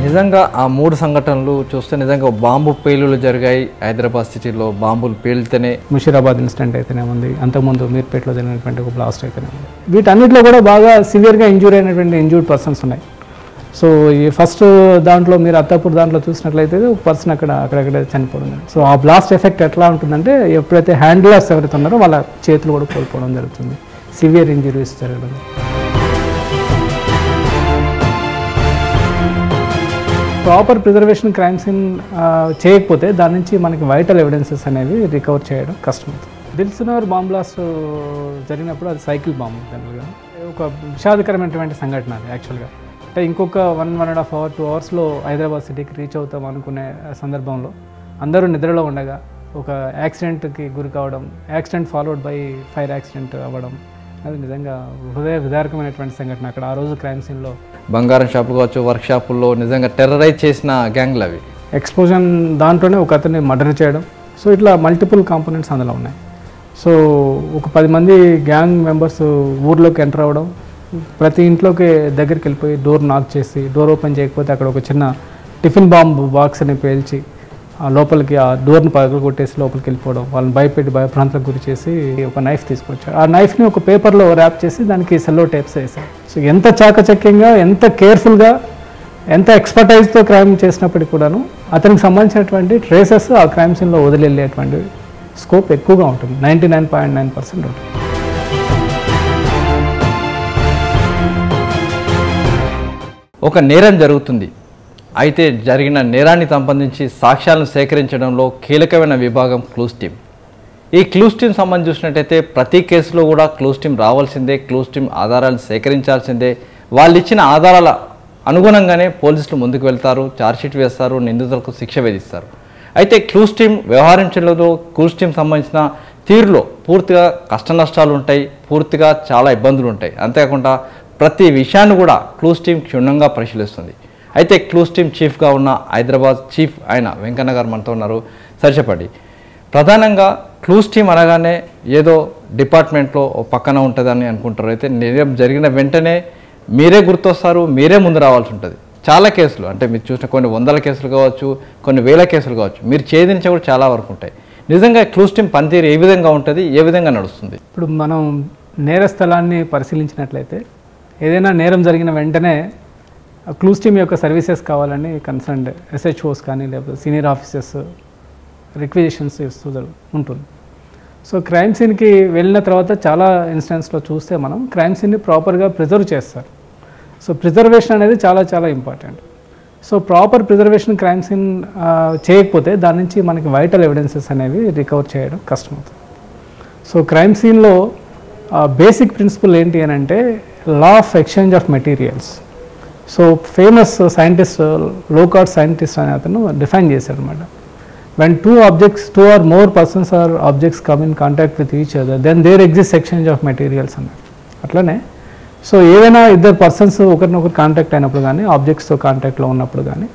నిజంగా ఆ 3 సంఘటనలు చూస్తే నిజంగా బాంబు పేలులు జరిగాయి. హైదరాబాద్ సిటీలో బాంబులు పేలితేనే ముషీరాబాద్ ఇన్సిడెంట్ అయితేనే ఉంది, అంతకుముందు మీర్పేటలో జరిగినటువంటి ఒక బ్లాస్ట్ అయితేనే ఉంది. వీటన్నిటిలో కూడా బాగా సివియర్గా ఇంజూర్ అయినటువంటి ఇంజూర్డ్ పర్సన్స్ ఉన్నాయి. సో ఈ ఫస్ట్ దాంట్లో మీరు అత్తాపూర్ దాంట్లో చూసినట్లయితే ఒక పర్సన్ అక్కడక్కడ చనిపోవడం. సో ఆ బ్లాస్ట్ ఎఫెక్ట్ ఎట్లా ఉంటుందంటే ఎప్పుడైతే హ్యాండిలర్స్ ఎవరైతే ఉన్నారో వాళ్ళ చేతులు కూడా కోల్పోవడం జరుగుతుంది, సివియర్ ఇంజరీస్ జరగడం. ప్రాపర్ ప్రిజర్వేషన్ క్రైమ్ సీన్ చేయకపోతే దాని నుంచి మనకి వైటల్ ఎవిడెన్సెస్ అనేవి రికవర్ చేయడం కష్టమవుతుంది. దిల్సుఖ్నగర్ బాంబ్ బ్లాస్ట్ జరిగినప్పుడు అది సైకిల్ బాంబు జనరల్గా ఒక విషాదకరమైనటువంటి సంఘటన అది యాక్చువల్గా. అంటే ఇంకొక 1.5 hours 2 hours హైదరాబాద్ సిటీకి రీచ్ అవుతాం అనుకునే సందర్భంలో అందరూ నిద్రలో ఉండగా ఒక యాక్సిడెంట్కి గురి కావడం, accident followed by fire accident అవ్వడం, అది నిజంగా హృదయ విదారకమైనటువంటి సంఘటన. అక్కడ ఆ రోజు క్రైమ్ సీన్లో బంగారం షాపులు కావచ్చు, వర్క్ షాపుల్లో నిజంగా టెర్రరైజ్ చేసిన గ్యాంగ్లు అవి. ఎక్స్ప్లోజన్ దాంట్లోనే ఒక అతన్ని మర్డర్ చేయడం. సో ఇట్లా మల్టిపుల్ కాంపోనెంట్స్ అందులో ఉన్నాయి. సో ఒక 10 మంది గ్యాంగ్ మెంబర్స్ ఊర్లోకి ఎంటర్ అవ్వడం, ప్రతి ఇంట్లోకి దగ్గరికి వెళ్ళిపోయి డోర్ నాక్ చేసి, డోర్ ఓపెన్ చేయకపోతే అక్కడ ఒక చిన్న టిఫిన్ బాంబ్ బాక్స్ని పేల్చి లోపలికి ఆ డోర్ని పగలు కొట్టేసి లోపలికి వెళ్ళిపోవడం, వాళ్ళని భయపెట్టి భయభ్రాంతులకు గురి చేసి ఒక నైఫ్ తీసుకొచ్చారు. ఆ నైఫ్ని ఒక పేపర్లో ర్యాప్ చేసి దానికి సెల్లో టేప్స్ వేసారు. సో ఎంత చాకచక్యంగా, ఎంత కేర్ఫుల్గా, ఎంత ఎక్స్పర్టైజ్తో క్రైమ్ చేసినప్పటికీ కూడాను అతనికి సంబంధించినటువంటి ట్రేసెస్ ఆ క్రైమ్ సీన్లో వదిలేటువంటి స్కోప్ ఎక్కువగా ఉంటుంది, 99.9% ఉంటుంది. ఒక నేరం జరుగుతుంది, అయితే జరిగిన నేరాన్ని సంబంధించి సాక్ష్యాలను సేకరించడంలో కీలకమైన విభాగం క్లూస్ టీమ్. ఈ క్లూస్ టీమ్ సంబంధించి చూసినట్టయితే ప్రతి కేసులో కూడా క్లూస్ టీమ్ రావాల్సిందే, క్లూస్ టీమ్ ఆధారాలను సేకరించాల్సిందే. వాళ్ళు ఇచ్చిన ఆధారాల అనుగుణంగానే పోలీసులు ముందుకు వెళ్తారు, ఛార్జ్షీట్ వేస్తారు, నిందితులకు శిక్ష విధిస్తారు. అయితే క్లూస్ టీమ్ వ్యవహరించడంలో క్లూస్ టీమ్ సంబంధించిన తీరులో పూర్తిగా కష్ట నష్టాలు ఉంటాయి, పూర్తిగా చాలా ఇబ్బందులు ఉంటాయి. అంతేకాకుండా ప్రతి విషయాన్ని కూడా క్లూస్ టీమ్ క్షుణ్ణంగా పరిశీలిస్తుంది. అయితే క్లూస్ టీమ్ చీఫ్గా ఉన్న హైదరాబాద్ చీఫ్ ఆయన వెంకన్న గారు మనతో ఉన్నారు. సరే చెప్పండి, ప్రధానంగా క్లూస్ టీమ్ అనగానే ఏదో డిపార్ట్మెంట్లో పక్కన ఉంటుందని అనుకుంటారు. అయితే నేరం జరిగిన వెంటనే మీరే గుర్తొస్తారు, మీరే ముందు రావాల్సి ఉంటుంది. చాలా కేసులు అంటే మీరు చూసిన కొన్ని 100 కేసులు కావచ్చు, కొన్ని 1000 కేసులు కావచ్చు, మీరు ఛేదించే కూడా చాలా వరకు ఉంటాయి. నిజంగా క్లూస్ టీమ్ పనితీరు ఏ విధంగా ఉంటుంది, ఏ విధంగా నడుస్తుంది? ఇప్పుడు మనం నేర స్థలాన్ని పరిశీలించినట్లయితే ఏదైనా నేరం జరిగిన వెంటనే క్లూస్ టీమ్ యొక్క సర్వీసెస్ కావాలని కన్సర్న్డ్ SHOs కానీ లేకపోతే సీనియర్ ఆఫీసర్స్ రిక్విజిషన్స్ ఇస్తూ ఉంటుంది. సో క్రైమ్ సీన్కి వెళ్ళిన తర్వాత చాలా ఇన్స్టెన్స్లో చూస్తే మనం క్రైమ్ సీన్ని ప్రాపర్గా ప్రిజర్వ్ చేస్తారు. సో ప్రిజర్వేషన్ అనేది చాలా చాలా important. So proper preservation crime scene చేయకపోతే దాని నుంచి మనకి వైటల్ ఎవిడెన్సెస్ అనేవి రికవర్ చేయడం కష్టమవుతుంది. సో క్రైమ్ సీన్లో బేసిక్ ప్రిన్సిపల్ ఏంటి అని అంటే law of exchange of materials. So famous scientist Locard scientist అనే అతను డిఫైన్ చేశాడు అనమాట. When two or more persons or objects come in contact with each other, then there exists exchange of materials అన్నారు. అట్లనే so ఏదైనా ఇద్దరు persons ఒకరినొకరు contact అయినప్పుడు కానీ, ఆబ్జెక్ట్స్తో కాంటాక్ట్లో ఉన్నప్పుడు కానీ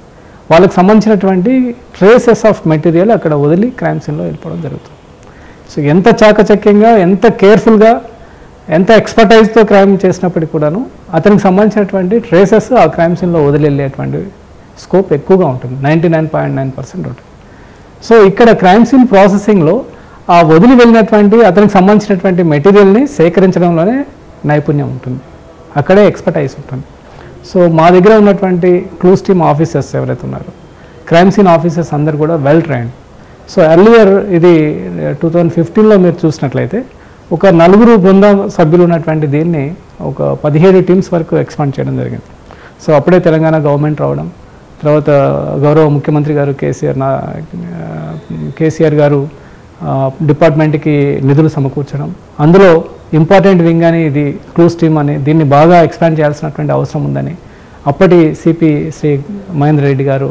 వాళ్ళకి సంబంధించినటువంటి ట్రేసెస్ ఆఫ్ మెటీరియల్ అక్కడ వదిలి క్రైమ్ సీన్లో వెళ్ళిపోవడం జరుగుతుంది. సో ఎంత చాకచక్యంగా, ఎంత కేర్ఫుల్గా, ఎంత ఎక్స్పర్టైజ్తో క్రైమ్ చేసినప్పటికీ కూడాను అతనికి సంబంధించినటువంటి ట్రేసెస్ ఆ క్రైమ్ సీన్లో వదిలేటువంటి స్కోప్ ఎక్కువగా ఉంటుంది, 99.9% ఉంటుంది. సో ఇక్కడ క్రైమ్ సీన్ ప్రాసెసింగ్లో ఆ వదిలి వెళ్ళినటువంటి అతనికి సంబంధించినటువంటి మెటీరియల్ని సేకరించడంలోనే నైపుణ్యం ఉంటుంది, అక్కడే ఎక్స్పర్టైజ్ ఉంటుంది. సో మా దగ్గర ఉన్నటువంటి క్లూస్ టీమ్ ఆఫీసర్స్ ఎవరైతే ఉన్నారో, క్రైమ్ సీన్ ఆఫీసర్స్ అందరు కూడా వెల్ ట్రైన్డ్. సో ఎర్లియర్ ఇది 2015లో మీరు చూసినట్లయితే ఒక 4 బృందం సభ్యులు ఉన్నటువంటి దీన్ని ఒక 17 టీమ్స్ వరకు ఎక్స్పాండ్ చేయడం జరిగింది. సో అప్పుడే తెలంగాణ గవర్నమెంట్ రావడం, తర్వాత గౌరవ ముఖ్యమంత్రి గారు కేసీఆర్ గారు డిపార్ట్మెంట్కి నిధులు సమకూర్చడం, అందులో ఇంపార్టెంట్ వింగ్ అని ఇది క్లూస్ టీమ్ అని దీన్ని బాగా ఎక్స్పాండ్ చేయాల్సినటువంటి అవసరం ఉందని అప్పటి సిపి శ్రీ మహేందర్ రెడ్డి గారు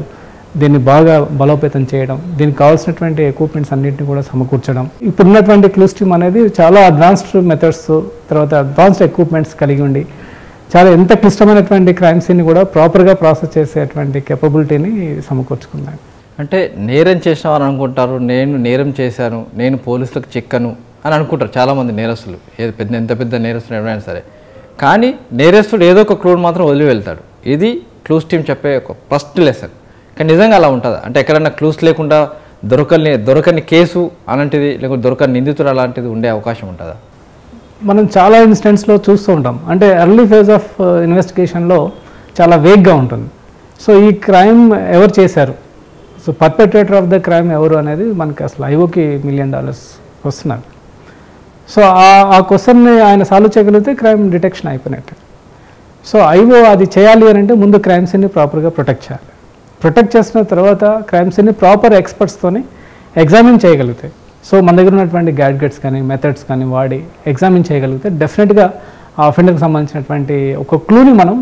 దీన్ని బాగా బలోపేతం చేయడం, దీనికి కావాల్సినటువంటి ఎక్విప్మెంట్స్ అన్నింటినీ కూడా సమకూర్చడం. ఇప్పుడున్నటువంటి క్లూస్ టీమ్ అనేది చాలా అడ్వాన్స్డ్ మెథడ్స్, తర్వాత అడ్వాన్స్డ్ ఎక్విప్మెంట్స్ కలిగి ఉండి చాలా ఎంత క్లిష్టమైనటువంటి క్రైమ్ సీన్ని కూడా ప్రాపర్గా ప్రాసెస్ చేసేటువంటి కేపబిలిటీని సమకూర్చుకున్నాను. అంటే నేరం చేసిన వారు అనుకుంటారు, నేను నేరం చేశాను, నేను పోలీసులకు చిక్కను అని అనుకుంటారు చాలామంది నేరస్తులు, ఎంత పెద్ద నేరస్తులు ఎవరైనా సరే. కానీ నేరస్తుడు ఏదో ఒక క్లూడ్ మాత్రం వదిలి వెళ్తాడు. ఇది క్లూస్ టీమ్ చెప్పే ఒక ఫస్ట్ లెసన్. కానీ నిజంగా అలా ఉంటుందా? అంటే ఎక్కడైనా క్లూస్ లేకుండా దొరకని కేసు అలాంటిది, లేకపోతే దొరకని నిందితుడు అలాంటిది ఉండే అవకాశం ఉంటుందా? మనం చాలా ఇన్స్టెంట్స్లో చూస్తూ ఉంటాం. అంటే ఎర్లీ ఫేజ్ ఆఫ్ ఇన్వెస్టిగేషన్లో చాలా వేగ్గా ఉంటుంది. సో ఈ క్రైమ్ ఎవరు చేశారు, so perpetrator of the crime ఎవరు అనేది మనకి అసలు ఐఓకి $1 million వస్తున్నారు. సో ఆ క్వశ్చన్ని ఆయన సాల్వ్ చేయగలిగితే క్రైమ్ డిటెక్షన్ అయిపోయినట్టు. సో ఐఓ అది చేయాలి అని అంటే ముందు క్రైమ్ సీన్ని ప్రాపర్గా ప్రొటెక్ట్ చేయాలి. ప్రొటెక్ట్ చేసిన తర్వాత క్రైమ్ సీన్ని ప్రాపర్ ఎక్స్పర్ట్స్తోని ఎగ్జామిన్ చేయగలిగితే, సో మన దగ్గర ఉన్నటువంటి గ్యాడ్గెట్స్ కానీ మెథడ్స్ కానీ వాడి ఎగ్జామిన్ చేయగలిగితే డెఫినెట్గా ఆ అఫెండర్కి సంబంధించినటువంటి ఒక క్లూని మనం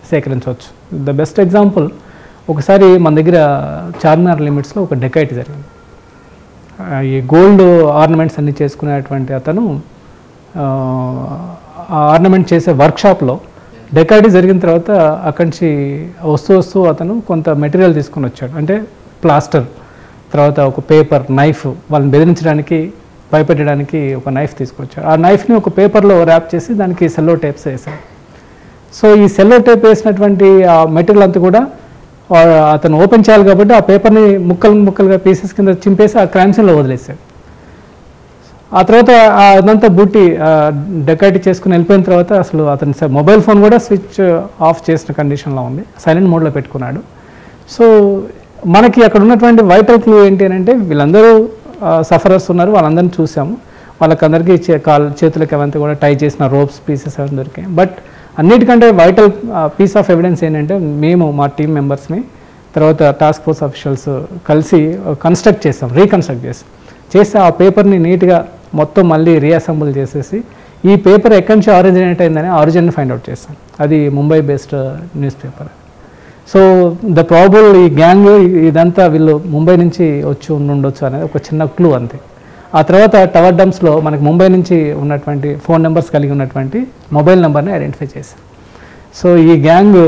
సేకరించవచ్చు. ద బెస్ట్ ఎగ్జాంపుల్, ఒకసారి మన దగ్గర చార్మినార్ లిమిట్స్లో ఒక డెకైటీ జరిగింది. ఈ గోల్డ్ ఆర్నమెంట్స్ అన్నీ చేసుకునేటువంటి అతను ఆ ఆర్నమెంట్ చేసే వర్క్షాప్లో డెకైటీ జరిగిన తర్వాత అక్కడి నుంచి వస్తూ అతను కొంత మెటీరియల్ తీసుకొని వచ్చాడు. అంటే ప్లాస్టర్, తర్వాత ఒక పేపర్, నైఫ్, వాళ్ళని బెదిరించడానికి భయపెట్టడానికి ఒక నైఫ్ తీసుకొచ్చాడు. ఆ నైఫ్ని ఒక పేపర్లో ర్యాప్ చేసి దానికి సెల్లో టేప్స్ వేశాడు. సో ఈ సెల్లో టేప్ వేసినటువంటి ఆ మెటీరియల్ అంతా కూడా అతను ఓపెన్ చేయాలి కాబట్టి ఆ పేపర్ని ముక్కలుగా పీసెస్ కింద చింపేసి ఆ క్రైమ్ సీన్లో వదిలేశాడు. ఆ తర్వాత అదంతా బూటి డెకైటీ చేసుకుని వెళ్ళిపోయిన తర్వాత అసలు అతని మొబైల్ ఫోన్ కూడా స్విచ్ ఆఫ్ చేసిన కండిషన్లో ఉంది, సైలెంట్ మోడ్లో పెట్టుకున్నాడు. సో మనకి అక్కడ ఉన్నటువంటి వైటల్ క్లూ ఏంటి అని అంటే వీళ్ళందరూ సఫరర్స్ ఉన్నారు, వాళ్ళందరినీ చూసాము, వాళ్ళకందరికీ చేతులకి అవంతా కూడా టై చేసిన రోప్స్ పీసెస్ అవన్నీ దొరికాయి. బట్ అన్నిటికంటే వైటల్ పీస్ ఆఫ్ ఎవిడెన్స్ ఏంటంటే మేము మా టీమ్ మెంబర్స్ని తర్వాత టాస్క్ ఫోర్స్ ఆఫీషియల్స్ కలిసి రీకన్స్ట్రక్ట్ చేసి ఆ పేపర్ని నీట్గా మొత్తం మళ్ళీ రీఅసెంబుల్ చేసేసి ఈ పేపర్ ఎక్కడి నుంచి ఆరిజినేట్ అయిందని ఆరిజిన్ని ఫైండ్ అవుట్ చేస్తాం. అది Mumbai based news paper. So the probable ఈ గ్యాంగ్ ఇదంతా వీళ్ళు ముంబై నుంచి వచ్చి ఉండొచ్చు అనేది ఒక చిన్న క్లూ అంతే. ఆ తర్వాత టవర్ డంప్స్లో మనకి ముంబై నుంచి ఉన్నటువంటి ఫోన్ నెంబర్స్ కలిగి ఉన్నటువంటి మొబైల్ నెంబర్ని ఐడెంటిఫై చేశాం. సో ఈ గ్యాంగ్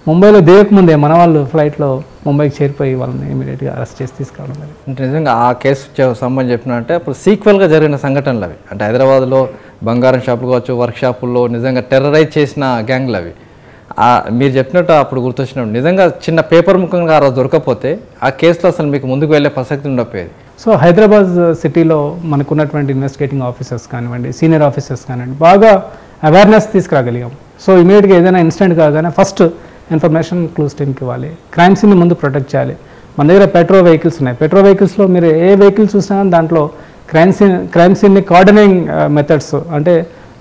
ముంబైలో దిగకముందే మన వాళ్ళు ఫ్లైట్లో ముంబైకి చేరిపోయి వాళ్ళని ఇమీడియట్గా అరెస్ట్ చేసి తీసుకురావడం. అంటే నిజంగా ఆ కేసు సంబంధించి చెప్పినట్టే అప్పుడు సీక్వెల్గా జరిగిన సంఘటనలు అవి. అంటే హైదరాబాద్లో బంగారం షాపులు కావచ్చు, వర్క్ షాపుల్లో నిజంగా టెర్రరైజ్ చేసిన గ్యాంగ్లు అవి. మీరు చెప్పినట్టు అప్పుడు గుర్తొచ్చినప్పుడు నిజంగా చిన్న పేపర్ ముఖంగా ఆ రోజు దొరకపోతే ఆ కేసులో అసలు మీకు ముందుకు వెళ్ళే ప్రసక్తి ఉండకపోయేది. సో హైదరాబాద్ సిటీలో మనకున్నటువంటి ఇన్వెస్టిగేటింగ్ ఆఫీసర్స్ కానివ్వండి, సీనియర్ ఆఫీసర్స్ కానివ్వండి, బాగా అవేర్నెస్ తీసుకురాగలిగాం. సో ఇమీడియట్గా ఏదైనా ఇన్సిడెంట్ కాగానే ఫస్ట్ ఇన్ఫర్మేషన్ క్లూస్ టీమ్కి ఇవ్వాలి, క్రైమ్ సీన్ని ముందు ప్రొటెక్ట్ చేయాలి. మన దగ్గర పెట్రో వెహికల్స్ ఉన్నాయి, పెట్రో వెహికల్స్లో మీరు ఏ వెహికల్ చూసినా దాంట్లో క్రైమ్ సీన్ని కార్డనింగ్ మెథడ్స్, అంటే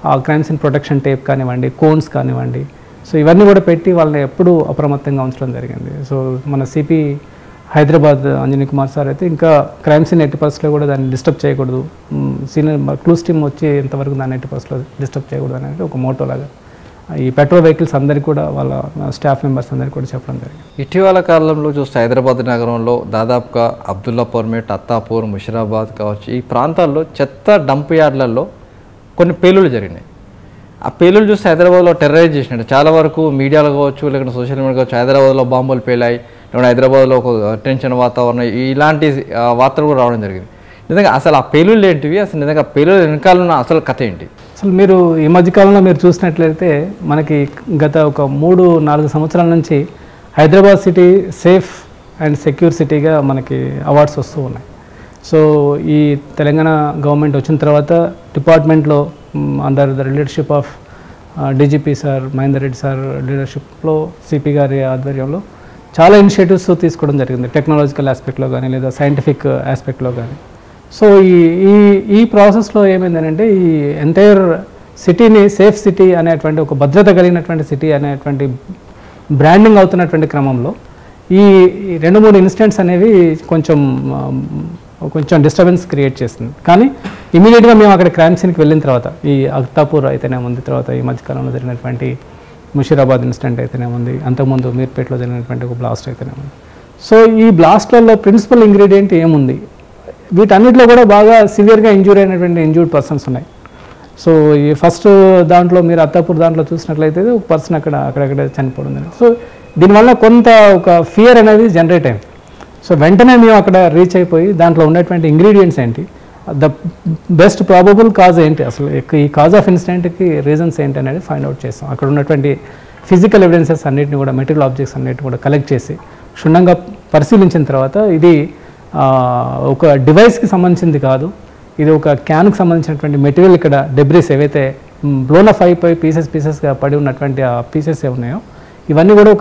ఆ క్రైమ్ సీన్ ప్రొటెక్షన్ టేప్ కానివ్వండి, కోన్స్ కానివ్వండి, సో ఇవన్నీ కూడా పెట్టి వాళ్ళని ఎప్పుడూ అప్రమత్తంగా ఉంచడం జరిగింది. సో మన సిపి హైదరాబాద్ అంజనీ కుమార్ సార్ అయితే ఇంకా క్రైమ్ సీన్ 80% కూడా దాన్ని డిస్టర్బ్ చేయకూడదు, సీనియర్ క్లూస్ టీమ్ వచ్చి ఎంతవరకు దాన్ని 80% డిస్టర్బ్ చేయకూడదు అనేది ఒక మోటోలాగా ఈ పెట్రోల్ వెహికల్స్ అందరికీ కూడా వాళ్ళ స్టాఫ్ మెంబర్స్ అందరికీ కూడా చెప్పడం జరిగింది. ఇటీవల కాలంలో చూస్తే హైదరాబాద్ నగరంలో దాదాపుగా అబ్దుల్లాపూర్ మేట్, అత్తాపూర్, ముషిరాబాద్ కావచ్చు, ఈ ప్రాంతాల్లో చెత్త డంప్ యార్డ్లలో కొన్ని పేలుళ్ళు జరిగినాయి. ఆ పేలుళ్ళు చూస్తే హైదరాబాద్లో టెర్రరైజ్ చేసినట్టు చాలా వరకు మీడియాలో కావచ్చు, లేకుంటే సోషల్ మీడియా కావచ్చు, హైదరాబాద్లో బాంబులు పేలాయి, లేకుంటే హైదరాబాద్లో ఒక టెన్షన్ వాతావరణం, ఇలాంటి వార్తలు కూడా రావడం జరిగింది. నిజంగా అసలు ఆ పేలుళ్ళు ఏంటివి, అసలు నిజంగా పేలుళ్ళు వెనకాల ఉన్న అసలు కథ ఏంటి? అసలు మీరు ఈ మధ్యకాలంలో మీరు చూసినట్లయితే మనకి గత ఒక 3-4 సంవత్సరాల నుంచి Hyderabad city safe and secure సిటీగా మనకి అవార్డ్స్ వస్తూ ఉన్నాయి. సో ఈ తెలంగాణ గవర్నమెంట్ వచ్చిన తర్వాత డిపార్ట్మెంట్లో under the leadership of DGP sir Mahender Reddy sir లీడర్షిప్లో సిపి గారి ఆధ్వర్యంలో చాలా ఇనిషియేటివ్స్ తీసుకోవడం జరిగింది, టెక్నాలజికల్ ఆస్పెక్ట్లో కానీ లేదా సైంటిఫిక్ ఆస్పెక్ట్లో కానీ. సో ఈ ప్రాసెస్లో ఏమైందంటే ఈ ఎంటైర్ సిటీని సేఫ్ సిటీ అనేటువంటి ఒక భద్రత కలిగినటువంటి సిటీ అనేటువంటి బ్రాండింగ్ అవుతున్నటువంటి క్రమంలో ఈ 2-3 ఇన్సిడెంట్స్ అనేవి కొంచెం డిస్టర్బెన్స్ క్రియేట్ చేస్తుంది. కానీ ఇమీడియట్గా మేము అక్కడ క్రైమ్ సీన్కి వెళ్ళిన తర్వాత ఈ అత్తాపూర్ అయితేనే ఉంది, తర్వాత ఈ మధ్యకాలంలో జరిగినటువంటి ముషిరాబాద్ ఇన్సిడెంట్ అయితేనే ఉంది, అంతకుముందు మీర్పేటలో జరిగినటువంటి ఒక బ్లాస్ట్ అయితేనే ఉంది. సో ఈ బ్లాస్ట్లలో ప్రిన్సిపల్ ఇంగ్రీడియంట్ ఏముంది, వీటన్నిటిలో కూడా బాగా సివియర్గా ఇంజూర్ అయినటువంటి ఇంజూర్డ్ పర్సన్స్ ఉన్నాయి. సో ఈ ఫస్ట్ దాంట్లో మీరు అత్తాపూర్ దాంట్లో చూసినట్లయితే ఒక పర్సన్ అక్కడక్కడ చనిపోవడం. సో దీనివల్ల కొంత ఒక ఫియర్ అనేది జనరేట్ అయింది. సో వెంటనే మేము అక్కడ రీచ్ అయిపోయి దాంట్లో ఉన్నటువంటి ఇంగ్రీడియంట్స్ ఏంటి, ద బెస్ట్ ప్రాబబుల్ కాజ్ ఏంటి, అసలు ఈ కాజ్ ఆఫ్ ఇన్సిడెంట్కి రీజన్స్ ఏంటి అనేది ఫైండ్ అవుట్ చేస్తాం. అక్కడ ఉన్నటువంటి ఫిజికల్ ఎవిడెన్సెస్ అన్నిటిని కూడా, మెటీరియల్ ఆబ్జెక్ట్స్ అన్నిటిని కూడా కలెక్ట్ చేసి క్షుణ్ణంగా పరిశీలించిన తర్వాత ఇది ఒక డివైస్కి సంబంధించింది కాదు, ఇది ఒక క్యాన్కి సంబంధించినటువంటి మెటీరియల్, ఇక్కడ డెబ్రిస్ ఏవైతే బ్లోన్ అప్ అయిపోయి పీసెస్గా పడి ఉన్నటువంటి ఆ పీసెస్ ఏ ఉన్నాయో ఇవన్నీ కూడా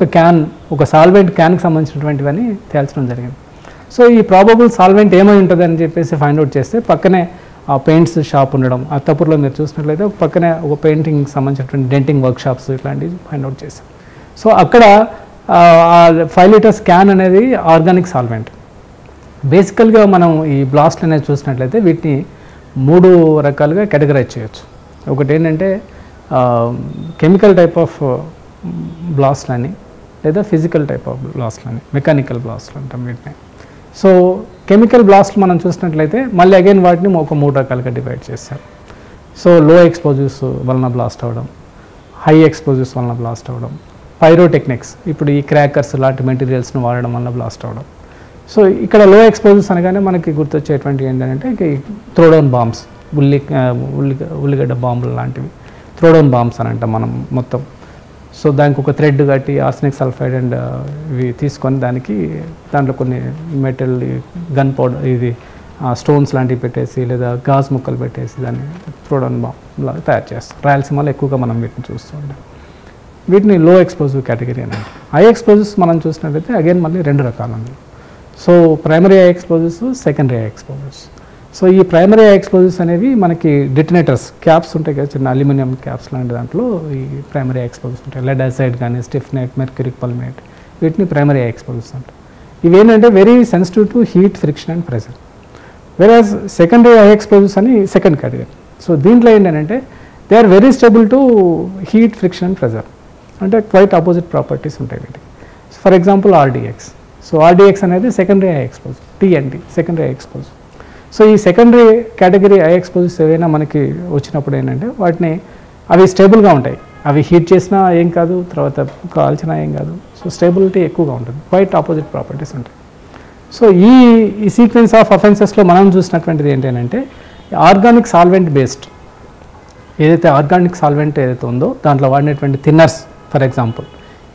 ఒక సాల్వెంట్ క్యాన్కి సంబంధించినటువంటివన్నీ తేల్చడం జరిగింది. సో ఈ ప్రాబబుల్ సాల్వెంట్ ఏమై ఉంటుంది అని చెప్పేసి ఫైండ్ అవుట్ చేస్తే పక్కనే ఆ పెయింట్స్ షాప్ ఉండడం, అత్తపూర్లో మీరు చూసినట్లయితే పక్కనే ఒక పెయింటింగ్ సంబంధించినటువంటి డెంటింగ్ వర్క్ షాప్స్ ఇట్లాంటివి ఫైండ్ అవుట్ చేశాం. సో అక్కడ 5 లీటర్స్ క్యాన్ అనేది ఆర్గానిక్ సాల్వెంట్. బేసికల్గా మనం ఈ బ్లాస్ట్ అనేది చూసినట్లయితే వీటిని 3 రకాలుగా కేటగరైజ్ చేయొచ్చు. ఒకటి ఏంటంటే కెమికల్ టైప్ ఆఫ్ బ్లాస్ట్లని, లేదా ఫిజికల్ టైప్ ఆఫ్ బ్లాస్ట్లని, మెకానికల్ బ్లాస్ట్లు అంటాం వీటిని. సో కెమికల్ బ్లాస్ట్ మనం చూసినట్లయితే మళ్ళీ అగైన్ వాటిని ఒక 3 రకాలుగా డివైడ్ చేశారు. సో లో ఎక్స్పోజర్స్ వలన బ్లాస్ట్ అవ్వడం, హై ఎక్స్పోజర్స్ వలన బ్లాస్ట్ అవ్వడం, పైరోటెక్నిక్స్ ఇప్పుడు ఈ క్రాకర్స్ లాంటి మెటీరియల్స్ని వాడడం వల్ల బ్లాస్ట్ అవ్వడం. సో ఇక్కడ లో ఎక్స్పోజర్స్ అనగానే మనకి గుర్తొచ్చేటువంటి ఏంటంటే త్రోడౌన్ బాంబ్స్, ఉల్లిగడ్డ బాంబులు లాంటివి త్రోడౌన్ బాంబ్స్ అని అంటాం మనం మొత్తం. సో దానికి ఒక థ్రెడ్ కట్టి ఆర్సెనిక్ సల్ఫైడ్ అండ్ ఇవి తీసుకొని దాంట్లో కొన్ని మెటల్ గన్ పౌడర్ ఇది స్టోన్స్ లాంటివి పెట్టేసి లేదా గాజు ముక్కలు పెట్టేసి దాన్ని త్రోడౌన్ బాంబ్ లాగా తయారు చేస్తాం. రాయలసీమలో ఎక్కువగా మనం వీటిని చూస్తూ ఉంటాం. వీటిని లో ఎక్స్పోజివ్ కేటగిరీ అని అంటాం. హై ఎక్స్పోజర్స్ మనం చూసినట్లయితే అగైన్ మళ్ళీ 2 రకాలు ఉన్నాయి. So primary I exposures, secondary high exposures. So ఈ ప్రైమరీ ఐ ఎక్స్పోజర్స్ అనేవి మనకి డిటనేటర్స్ క్యాప్స్ ఉంటాయి కదా, చిన్న అల్యూమినియం క్యాప్స్ లాంటి దాంట్లో ఈ ప్రైమరీ ఐ ఎక్స్పోజర్స్ ఉంటాయి. లెడ్ యాసైడ్ కానీ, స్టిఫ్నెట్, మెర్క్యూరిక్ పల్మేట్, వీటిని ప్రైమరీ ఐ ఎక్స్పోజర్స్ అంటారు. ఇవేంటంటే very sensitive to heat, friction and pressure. Whereas secondary high explosives అని సెకండ్ కేటగిరీ. సో దీంట్లో ఏంటంటే they are very stable to heat, friction and pressure, అంటే quite opposite properties ఉంటాయి వీటికి. For example RDX. So RDX అనేది secondary high explosive, TNT secondary high explosive. So ఈ secondary category high explosives ఏవైనా మనకి వచ్చినప్పుడు ఏంటంటే అవి స్టేబుల్గా ఉంటాయి, అవి హీట్ చేసినా ఏం కాదు, తర్వాత కాల్చినా ఏం కాదు. సో స్టేబిలిటీ ఎక్కువగా ఉంటుంది, క్వైట్ ఆపోజిట్ ప్రాపర్టీస్ ఉంటాయి. సో ఈ సీక్వెన్స్ ఆఫ్ అఫెన్సెస్లో మనం చూసినటువంటిది ఏంటంటే ఆర్గానిక్ సాల్వెంట్ బేస్డ్, ఏదైతే ఆర్గానిక్ సాల్వెంట్ ఏదైతే ఉందో దాంట్లో వాడినటువంటి థిన్నర్స్, ఫర్ ఎగ్జాంపుల్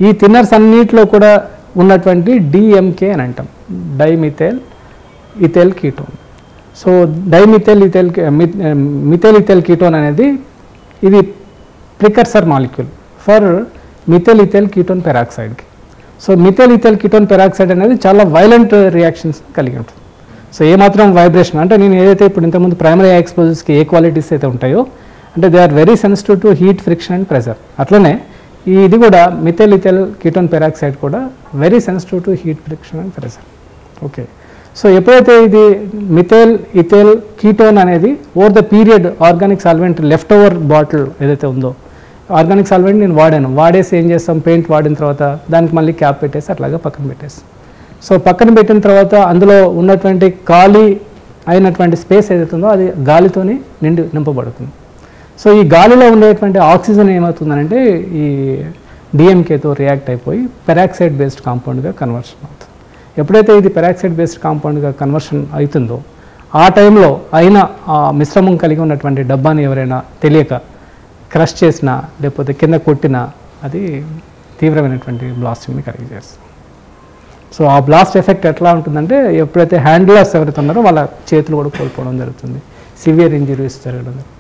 ఈ థిన్నర్స్ అన్నిటిలో కూడా ఉన్నటువంటి డిఎంకే అని అంటాం, dimethyl ethyl ketone. So methyl ethyl ketone అనేది ఇది precursor molecule for methyl ethyl ketone పెరాక్సైడ్కి. So methyl ethyl ketone peroxide అనేది చాలా వైలెంట్ రియాక్షన్స్ కలిగి ఉంటుంది. సో ఏమాత్రం వైబ్రేషన్ అంటే నేను ఏదైతే ఇప్పుడు ఇంతకుముందు ప్రైమరీ ఎక్స్పోజర్స్కి ఏ క్వాలిటీస్ అయితే ఉంటాయో అంటే they are very sensitive to heat, friction and pressure. అట్లనే ఇది కూడా మిథైల్ ఇథైల్ కీటోన్ పెరాక్సైడ్ కూడా very sensitive to heat, friction and pressure. Okay. So ఎప్పుడైతే ఇది మిథైల్ ఇథైల్ కీటోన్ అనేది over the period organic solvent left over bottle ఏదైతే ఉందో, organic solvent నేను వాడేసి ఏం చేస్తాం, పెయింట్ వాడిన తర్వాత దానికి మళ్ళీ క్యాప్ పెట్టేసి అట్లాగా పక్కన పెట్టేసి, సో పక్కన పెట్టిన తర్వాత అందులో ఉన్నటువంటి ఖాళీ అయినటువంటి స్పేస్ ఏదైతే ఉందో అది గాలితోని నింపబడుతుంది. సో ఈ గాలిలో ఉండేటువంటి ఆక్సిజన్ ఏమవుతుందంటే ఈ డిఎంకేతో రియాక్ట్ అయిపోయి పెరాక్సైడ్ బేస్డ్ కాంపౌండ్గా కన్వర్షన్ అవుతుంది. ఎప్పుడైతే ఇది పెరాక్సైడ్ బేస్డ్ కాంపౌండ్గా కన్వర్షన్ అవుతుందో ఆ టైంలో ఆ మిశ్రమం కలిగి ఉన్నటువంటి డబ్బాని ఎవరైనా తెలియక క్రష్ చేసినా లేకపోతే కింద కొట్టినా అది తీవ్రమైనటువంటి బ్లాస్టింగ్ని కలిగి చేస్తుంది. సో ఆ బ్లాస్ట్ ఎఫెక్ట్ ఎట్లా ఉంటుందంటే ఎప్పుడైతే హ్యాండ్లర్స్ ఎవరైతే ఉన్నారో వాళ్ళ చేతులు కూడా కోల్పోవడం జరుగుతుంది, సివియర్ ఇంజరీస్ జరగడం జరుగుతుంది.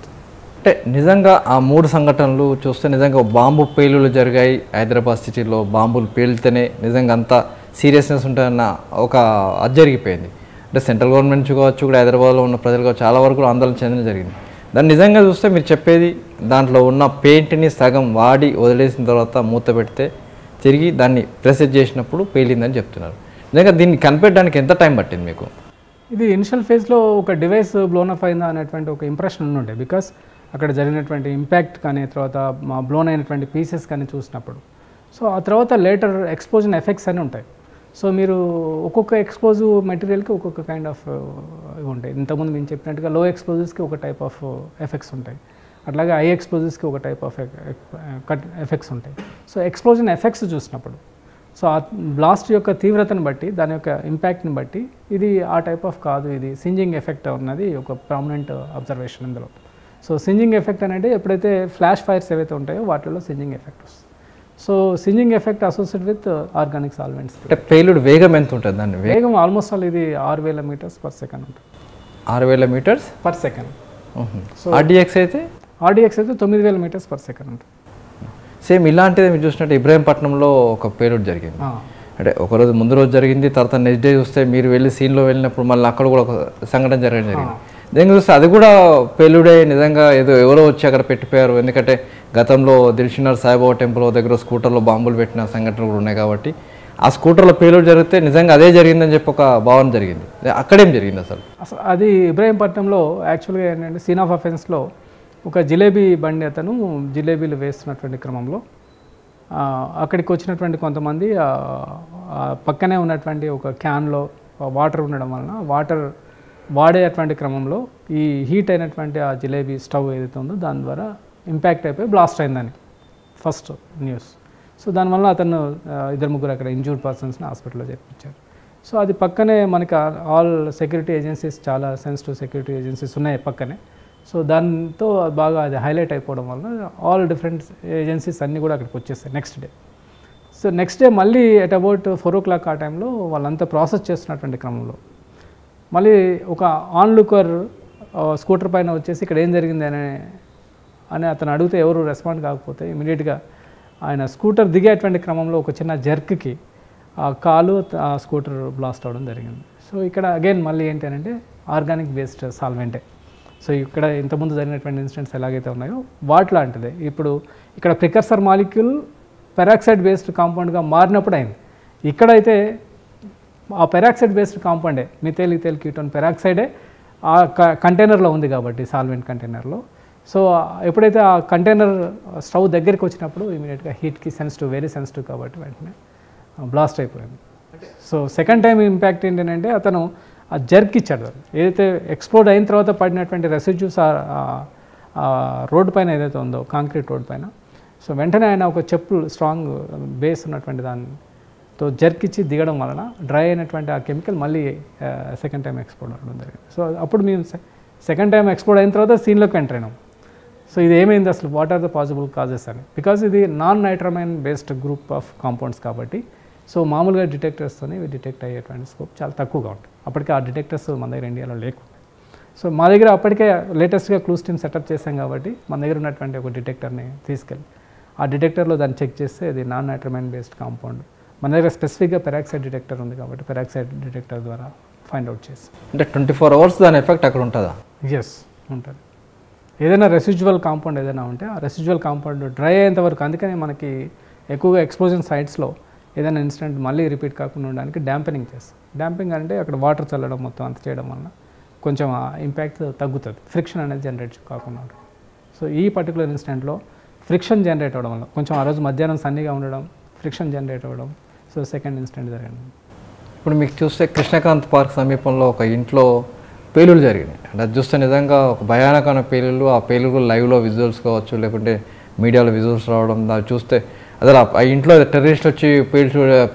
అంటే నిజంగా ఆ 3 సంఘటనలు చూస్తే నిజంగా బాంబు పేలులు జరిగాయి హైదరాబాద్ సిటీలో, బాంబులు పేలితేనే నిజంగా అంత సీరియస్నెస్ ఉంటుందన్న ఒక అది జరిగిపోయింది. అంటే సెంట్రల్ గవర్నమెంట్ కావచ్చు, కూడా హైదరాబాద్లో ఉన్న ప్రజలు కావచ్చు, చాలా వరకు ఆందోళన చెందడం జరిగింది. దాన్ని నిజంగా చూస్తే మీరు చెప్పేది దాంట్లో ఉన్న పెయింట్ని సగం వాడి వదిలేసిన తర్వాత మూత పెడితే తిరిగి దాన్ని ప్రెసెస్ చేసినప్పుడు పేలిందని చెప్తున్నారు. నిజంగా దీన్ని కనిపెట్టడానికి ఎంత టైం పట్టింది మీకు? ఇది ఇనిషియల్ ఫేజ్లో ఒక డివైస్ బ్లోన్ అప్ అయిందా అనేటువంటి ఒక ఇంప్రెషన్ ఉండే, బికాస్ అక్కడ జరిగినటువంటి ఇంపాక్ట్ కానీ తర్వాత బ్లోన్ అయినటువంటి పీసెస్ కానీ చూసినప్పుడు. సో ఆ తర్వాత లేటర్ ఎక్స్పోజన్ ఎఫెక్ట్స్ అని ఉంటాయి. సో మీరు ఒక్కొక్క ఎక్స్పోజివ్ మెటీరియల్కి ఒక్కొక్క కైండ్ ఆఫ్ ఇవి ఉంటాయి. ఇంతకుముందు మేము చెప్పినట్టుగా లో ఎక్స్పోజర్స్కి ఒక టైప్ ఆఫ్ ఎఫెక్ట్స్ ఉంటాయి, అట్లాగే హై ఎక్స్పోజర్స్కి ఒక టైప్ ఆఫ్ ఎఫెక్ట్స్ ఉంటాయి. సో ఎక్స్ప్లోజన్ ఎఫెక్ట్స్ చూసినప్పుడు సో ఆ బ్లాస్ట్ యొక్క తీవ్రతను బట్టి దాని యొక్క ఇంపాక్ట్ని బట్టి ఇది ఆ టైప్ ఆఫ్ కాదు, ఇది సింజింగ్ ఎఫెక్ట్ ఉన్నది ఒక ప్రామినెంట్ అబ్జర్వేషన్ ఇందులో. సో సింజింగ్ ఎఫెక్ట్ అనేది ఎప్పుడైతే ఫ్లాష్ ఫైర్స్ ఏవైతే ఉంటాయో వాటిలో సింజింగ్ ఎఫెక్ట్ వస్తుంది. So singeing effect associate with organic solvents. అంటే పేలుడు వేగం ఎంత ఉంటుంది దాన్ని? వేగం ఆల్మోస్ట్ ఆల్ ఇది 6000 meters per second ఉంటుంది. 6000 meters per second. ఆర్డిఎక్స్ అయితే 9000 meters per second ఉంటుంది. సేమ్ ఇలాంటిది మీరు చూసినట్టు ఇబ్రాహీంపట్నంలో ఒక పేలుడు జరిగింది. అంటే ఒకరోజు ముందు రోజు జరిగింది, తర్వాత నెక్స్ట్ డే చూస్తే మీరు వెళ్ళి సీన్లో వెళ్ళినప్పుడు మళ్ళీ అక్కడ కూడా ఒక సంఘటన జరిగింది. దీన్ని చూస్తే అది కూడా పేలుడే నిజంగా, ఏదో ఎవరో వచ్చి అక్కడ పెట్టిపోయారు. ఎందుకంటే గతంలో దిల్షునర్ సాయిబాబా టెంపుల్ దగ్గర స్కూటర్లో బాంబులు పెట్టిన సంఘటనలు కూడా ఉన్నాయి కాబట్టి ఆ స్కూటర్లో పేలుడు జరిగితే నిజంగా అదే జరిగిందని చెప్పి ఒక భావన జరిగింది. అక్కడేం జరిగింది అసలు? అది ఇబ్రాహీంపట్నంలో యాక్చువల్గా ఏంటంటే సీన్ ఆఫ్ అఫెన్స్లో ఒక జిలేబీ బండి అతను జిలేబీలు వేస్తున్నటువంటి క్రమంలో అక్కడికి వచ్చినటువంటి కొంతమంది పక్కనే ఉన్నటువంటి ఒక క్యాన్లో వాటర్ ఉండడం వలన వాటర్ వాడేటువంటి క్రమంలో ఈ హీట్ అయినటువంటి ఆ జిలేబీ స్టవ్ ఏదైతే ఉందో దాని ద్వారా ఇంపాక్ట్ అయిపోయి బ్లాస్ట్ అయిందని ఫస్ట్ న్యూస్. సో దానివల్ల అతను 2-3 అక్కడ ఇంజూర్డ్ పర్సన్స్ని హాస్పిటల్లో చేర్పించారు. సో అది పక్కనే మనకి ఆల్ సెక్యూరిటీ ఏజెన్సీస్, చాలా సెన్సిటివ్ సెక్యూరిటీ ఏజెన్సీస్ ఉన్నాయి పక్కనే. సో దాంతో బాగా అది హైలైట్ అయిపోవడం వల్ల ఆల్ డిఫరెంట్ ఏజెన్సీస్ అన్నీ కూడా అక్కడికి వచ్చేస్తాయి next day. So next day మళ్ళీ అట్ అబౌట్ 4 o'clock ఆ టైంలో వాళ్ళంతా ప్రాసెస్ చేస్తున్నటువంటి క్రమంలో మళ్ళీ ఒక ఆన్లుకర్ స్కూటర్ పైన వచ్చేసి ఇక్కడ ఏం జరిగింది అని అతను అడిగితే ఎవరు రెస్పాండ్ కాకపోతే ఇమీడియట్గా ఆయన స్కూటర్ దిగేటువంటి క్రమంలో ఒక చిన్న జర్క్కి ఆ కాలు ఆ స్కూటర్ బ్లాస్ట్ అవ్వడం జరిగింది. సో ఇక్కడ అగైన్ మళ్ళీ ఏంటి అంటే ఆర్గానిక్ బేస్డ్ సాల్వెంటే. సో ఇక్కడ ఇంతకుముందు జరిగినటువంటి ఇన్సిడెంట్స్ ఎలాగైతే ఉన్నాయో వాటిలాంటిదే ఇప్పుడు ఇక్కడ ప్రికర్సర్ మాలిక్యూల్ పెరాక్సైడ్ బేస్డ్ కాంపౌండ్గా మారినప్పుడు అయింది. ఇక్కడైతే ఆ పెరాక్సైడ్ బేస్డ్ కాంపౌండే మిథైల్ ఈథైల్ కీటోన్ పెరాక్సైడే ఆ కంటైనర్లో ఉంది కాబట్టి సాల్వెంట్ కంటైనర్లో. సో ఎప్పుడైతే ఆ కంటైనర్ స్టవ్ దగ్గరికి వచ్చినప్పుడు ఇమీడియట్గా హీట్కి సెన్సిటివ్, వెరీ సెన్సిటివ్ కాబట్టి వెంటనే బ్లాస్ట్ అయిపోయింది. సో సెకండ్ టైం ఇంపాక్ట్ ఏంటంటే అతను ఆ జర్క్ ఇచ్చాడు. ఏదైతే ఎక్స్ప్లోడ్ అయిన తర్వాత పడినటువంటి రెసిడ్యూస్ రోడ్డు పైన ఏదైతే ఉందో కాంక్రీట్ రోడ్ పైన, సో వెంటనే ఆయన ఒక చెప్పులు స్ట్రాంగ్ బేస్ ఉన్నటువంటి దానితో జర్క్ ఇచ్చి దిగడం వలన డ్రై అయినటువంటి ఆ కెమికల్ మళ్ళీ సెకండ్ టైం ఎక్స్ప్లోడ్ అవ్వడం జరిగింది. సో అప్పుడు మేము సెకండ్ టైం ఎక్స్ప్లోడ్ అయిన తర్వాత సీన్లోకి ఎంటర్ అయినాం. సో ఇది ఏమైంది అసలు, what are the possible causes అని. బికాజ్ ఇది non nitramine based group of compounds కాబట్టి సో మామూలుగా డిటెక్టర్స్తోనే ఇవి డిటెక్ట్ అయ్యేటువంటి స్కోప్ చాలా తక్కువగా ఉంటుంది. అప్పటికే ఆ డిటెక్టర్స్ మన దగ్గర ఇండియాలో లేకుండా, సో మా దగ్గర అప్పటికే లేటెస్ట్గా క్లూస్ టీమ్ సెటప్ చేసాం కాబట్టి మన దగ్గర ఉన్నటువంటి ఒక డిటెక్టర్ని తీసుకెళ్ళి ఆ డిటెక్టర్లో దాన్ని చెక్ చేస్తే ఇది నాన్ నైట్రమైన్ బేస్డ్ కాంపౌండ్. మన దగ్గర స్పెసిఫిక్గా పెరాక్సైడ్ డిటెక్టర్ ఉంది కాబట్టి పెరాక్సైడ్ డిటెక్టర్ ద్వారా ఫైండ్ అవుట్ చేసి. అంటే 24 hours దాని ఎఫెక్ట్ అక్కడ ఉంటుందా? ఎస్ ఉంటుంది. ఏదైనా రెసిడ్యువల్ కాంపౌండ్ ఏదైనా ఉంటే ఆ రెసిడ్యువల్ కాంపౌండ్ డ్రై అయ్యేంత వరకు, అందుకని మనకి ఎక్కువగా ఎక్స్ప్లోజన్ సైట్స్లో ఏదైనా ఇన్సిడెంట్ మళ్ళీ రిపీట్ కాకుండా ఉండడానికి డ్యాంపెనింగ్ చేస్తాం. డ్యాంపింగ్ అంటే అక్కడ వాటర్ చల్లడం మొత్తం అంత చేయడం వల్ల కొంచెం ఇంపాక్ట్ తగ్గుతుంది, ఫ్రిక్షన్ అనేది జనరేట్ కాకుండా ఉంటుంది. సో ఈ పర్టికులర్ ఇన్సిడెంట్లో ఫ్రిక్షన్ జనరేట్ అవ్వడం వల్ల కొంచెం ఆ రోజు మధ్యాహ్నం సన్నీగా ఉండడం, ఫ్రిక్షన్ జనరేట్ అవ్వడం, సో సెకండ్ ఇన్సిడెంట్ జరిగింది. ఇప్పుడు మీకు చూస్తే కృష్ణకాంత్ పార్క్ సమీపంలో ఒక ఇంట్లో పేలులు జరిగినాయి. అంటే అది చూస్తే నిజంగా ఒక భయానకమైన పేలులు. ఆ పేలులు లైవ్లో విజువల్స్ కావచ్చు, లేకుంటే మీడియాలో విజువల్స్ రావడం, దాన్ని చూస్తే అసలు ఆ ఇంట్లో టెర్రరిస్ట్ వచ్చి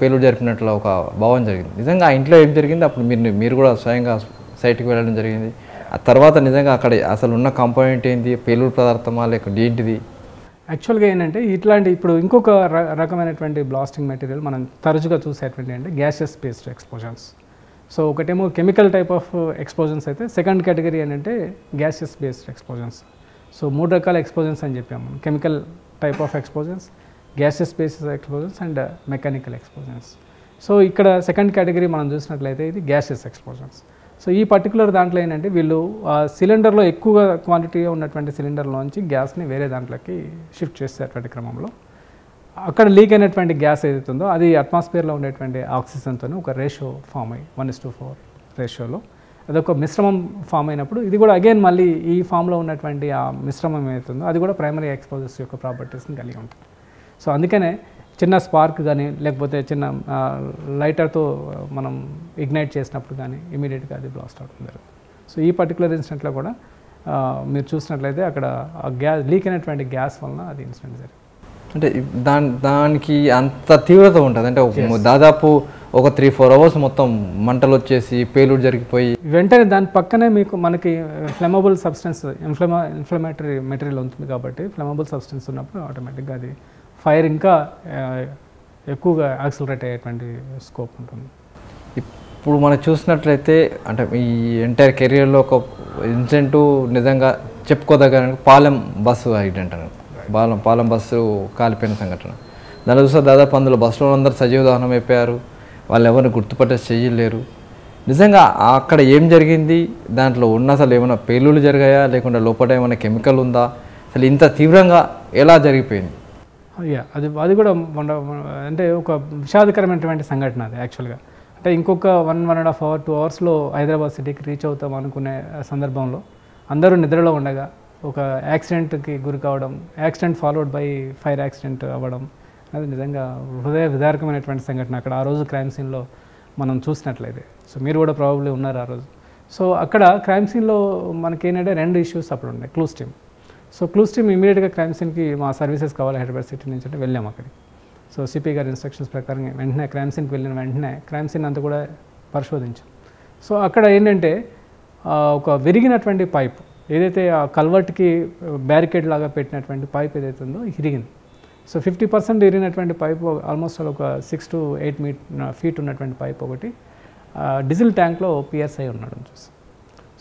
పేలుడు జరిపినట్లు ఒక భావం జరిగింది. నిజంగా ఆ ఇంట్లో ఏం జరిగింది, అప్పుడు మీరు కూడా స్వయంగా సైట్కి వెళ్ళడం జరిగింది. ఆ తర్వాత నిజంగా అక్కడ అసలు ఉన్న కాంపోనెంట్ ఏంటి, పేలుడు పదార్థమా లేకుంటే ఏంటిది? యాక్చువల్గా ఏంటంటే ఇట్లాంటి ఇప్పుడు ఇంకొక రకమైనటువంటి బ్లాస్టింగ్ మెటీరియల్ మనం తరచుగా చూసేటువంటి అంటే గ్యాసెస్ బేస్డ్ ఎక్స్ప్లోజన్స్. సో ఒకటేమో కెమికల్ టైప్ ఆఫ్ ఎక్స్ప్లోజన్స్ అయితే సెకండ్ కేటగిరీ ఏంటంటే గ్యాసెస్ బేస్డ్ ఎక్స్ప్లోజన్స్. సో 3 రకాల ఎక్స్ప్లోజన్స్ అని చెప్పాము. Chemical type of explosions, gases based explosions and mechanical explosions. So ఇక్కడ సెకండ్ కేటగిరీ మనం చూసినట్లయితే ఇది గ్యాసెస్ ఎక్స్ప్లోజన్స్. సో ఈ పర్టికులర్ దాంట్లో ఏంటంటే వీళ్ళు సిలిండర్లో ఎక్కువగా క్వాంటిటీగా ఉన్నటువంటి సిలిండర్లోంచి గ్యాస్ని వేరే దాంట్లోకి షిఫ్ట్ చేసేటువంటి క్రమంలో అక్కడ లీక్ అయినటువంటి గ్యాస్ ఏదైతే ఉందో అది అట్మాస్ఫియర్లో ఉండేటువంటి ఆక్సిజన్తో ఒక రేషియో ఫామ్ అయ్యి 1:4 రేషియోలో అదొక మిశ్రమం ఫామ్ అయినప్పుడు ఇది కూడా అగైన్ మళ్ళీ ఈ ఫామ్లో ఉన్నటువంటి ఆ మిశ్రమం ఏదైతుందో అది కూడా ప్రైమరీ ఎక్స్పోజర్స్ యొక్క ప్రాపర్టీస్ని కలిగి ఉంటుంది. సో అందుకనే చిన్న స్పార్క్ కానీ లేకపోతే చిన్న లైటర్తో మనం ఇగ్నైట్ చేసినప్పుడు కానీ ఇమీడియట్గా అది బ్లాస్ట్ అవుతుంది. సో ఈ పర్టికులర్ ఇన్సిడెంట్లో కూడా మీరు చూసినట్లయితే అక్కడ గ్యాస్ లీక్ అయినటువంటి గ్యాస్ వలన అది ఇన్సిడెంట్ జరిగింది. అంటే దానికి అంత తీవ్రత ఉంటుంది. అంటే దాదాపు ఒక 3-4 hours మొత్తం మంటలు వచ్చేసి పేలుడు జరిగిపోయి వెంటనే దాని పక్కనే మనకి ఫ్లెమబుల్ సబ్స్టెన్స్ ఇన్ఫ్లమేటరీ మెటీరియల్ ఉంటుంది కాబట్టి ఫ్లెమబుల్ సబ్స్టెన్స్ ఉన్నప్పుడు ఆటోమేటిక్గా అది ఫైర్ ఇంకా ఎక్కువగా యాక్సిలరేట్ అయ్యేటువంటి స్కోప్ ఉంటుంది. ఇప్పుడు మనం చూసినట్లయితే అంటే ఈ ఎంటైర్ కెరియర్లో ఒక ఇన్సిడెంటు నిజంగా చెప్పుకోదగ్గ పాలెం బస్సు యాక్సిడెంట్ అని, పాలెం బస్సు కాలిపోయిన సంఘటన. దాని చూస్తే దాదాపు అందులో బస్సులో అందరూ సజీవ దహనం అయిపోయారు. వాళ్ళు ఎవరిని గుర్తుపట్టే చెయ్యలేరు. నిజంగా అక్కడ ఏం జరిగింది, దాంట్లో ఉన్న అసలు ఏమైనా పేలుళ్ళు జరిగాయా, లేకుంటే లోపల ఏమైనా కెమికల్ ఉందా, అసలు ఇంత తీవ్రంగా ఎలా జరిగిపోయింది? అది కూడా అంటే ఒక విషాదకరమైనటువంటి సంఘటన అది యాక్చువల్గా. అంటే ఇంకొక 1.5 hour 2 hours హైదరాబాద్ సిటీకి రీచ్ అవుతాం అనుకునే సందర్భంలో అందరూ నిద్రలో ఉండగా ఒక యాక్సిడెంట్కి గురి కావడం, accident followed by fire accident అవ్వడం, అది నిజంగా హృదయ విదారకమైనటువంటి సంఘటన. అక్కడ ఆ రోజు క్రైమ్ సీన్లో మనం చూసినట్లయితే, సో మీరు కూడా ప్రాబబ్లీ ఉన్నారు ఆ రోజు. సో అక్కడ క్రైమ్ సీన్లో మనకేంటంటే 2 issues అప్పుడు ఉన్నాయి. Clues team. So clues team ఇమీడియట్గా క్రైమ్ సీన్కి మా సర్వీసెస్ కావాలి హైదరాబాద్ సిటీ నుంచి అంటే వెళ్ళాము అక్కడికి. సో సిపి గారి ఇన్స్ట్రక్షన్స్ ప్రకారం వెంటనే క్రైమ్ సీన్కి వెళ్ళిన వెంటనే క్రైమ్ సీన్ అంతా కూడా పరిశోధించాం. సో అక్కడ ఏంటంటే ఒక విరిగినటువంటి పైప్ ఏదైతే ఆ కల్వర్ట్కి బ్యారికేడ్ లాగా పెట్టినటువంటి పైప్ ఏదైతే ఉందో ఇరిగింది. సో 50% ఇరిగినటువంటి పైప్ ఆల్మోస్ట్ ఒక 6 to 8 feet ఉన్నటువంటి పైప్ ఒకటి డీజిల్ ట్యాంక్లో పియర్స్ అయి ఉన్నాడు చూసి.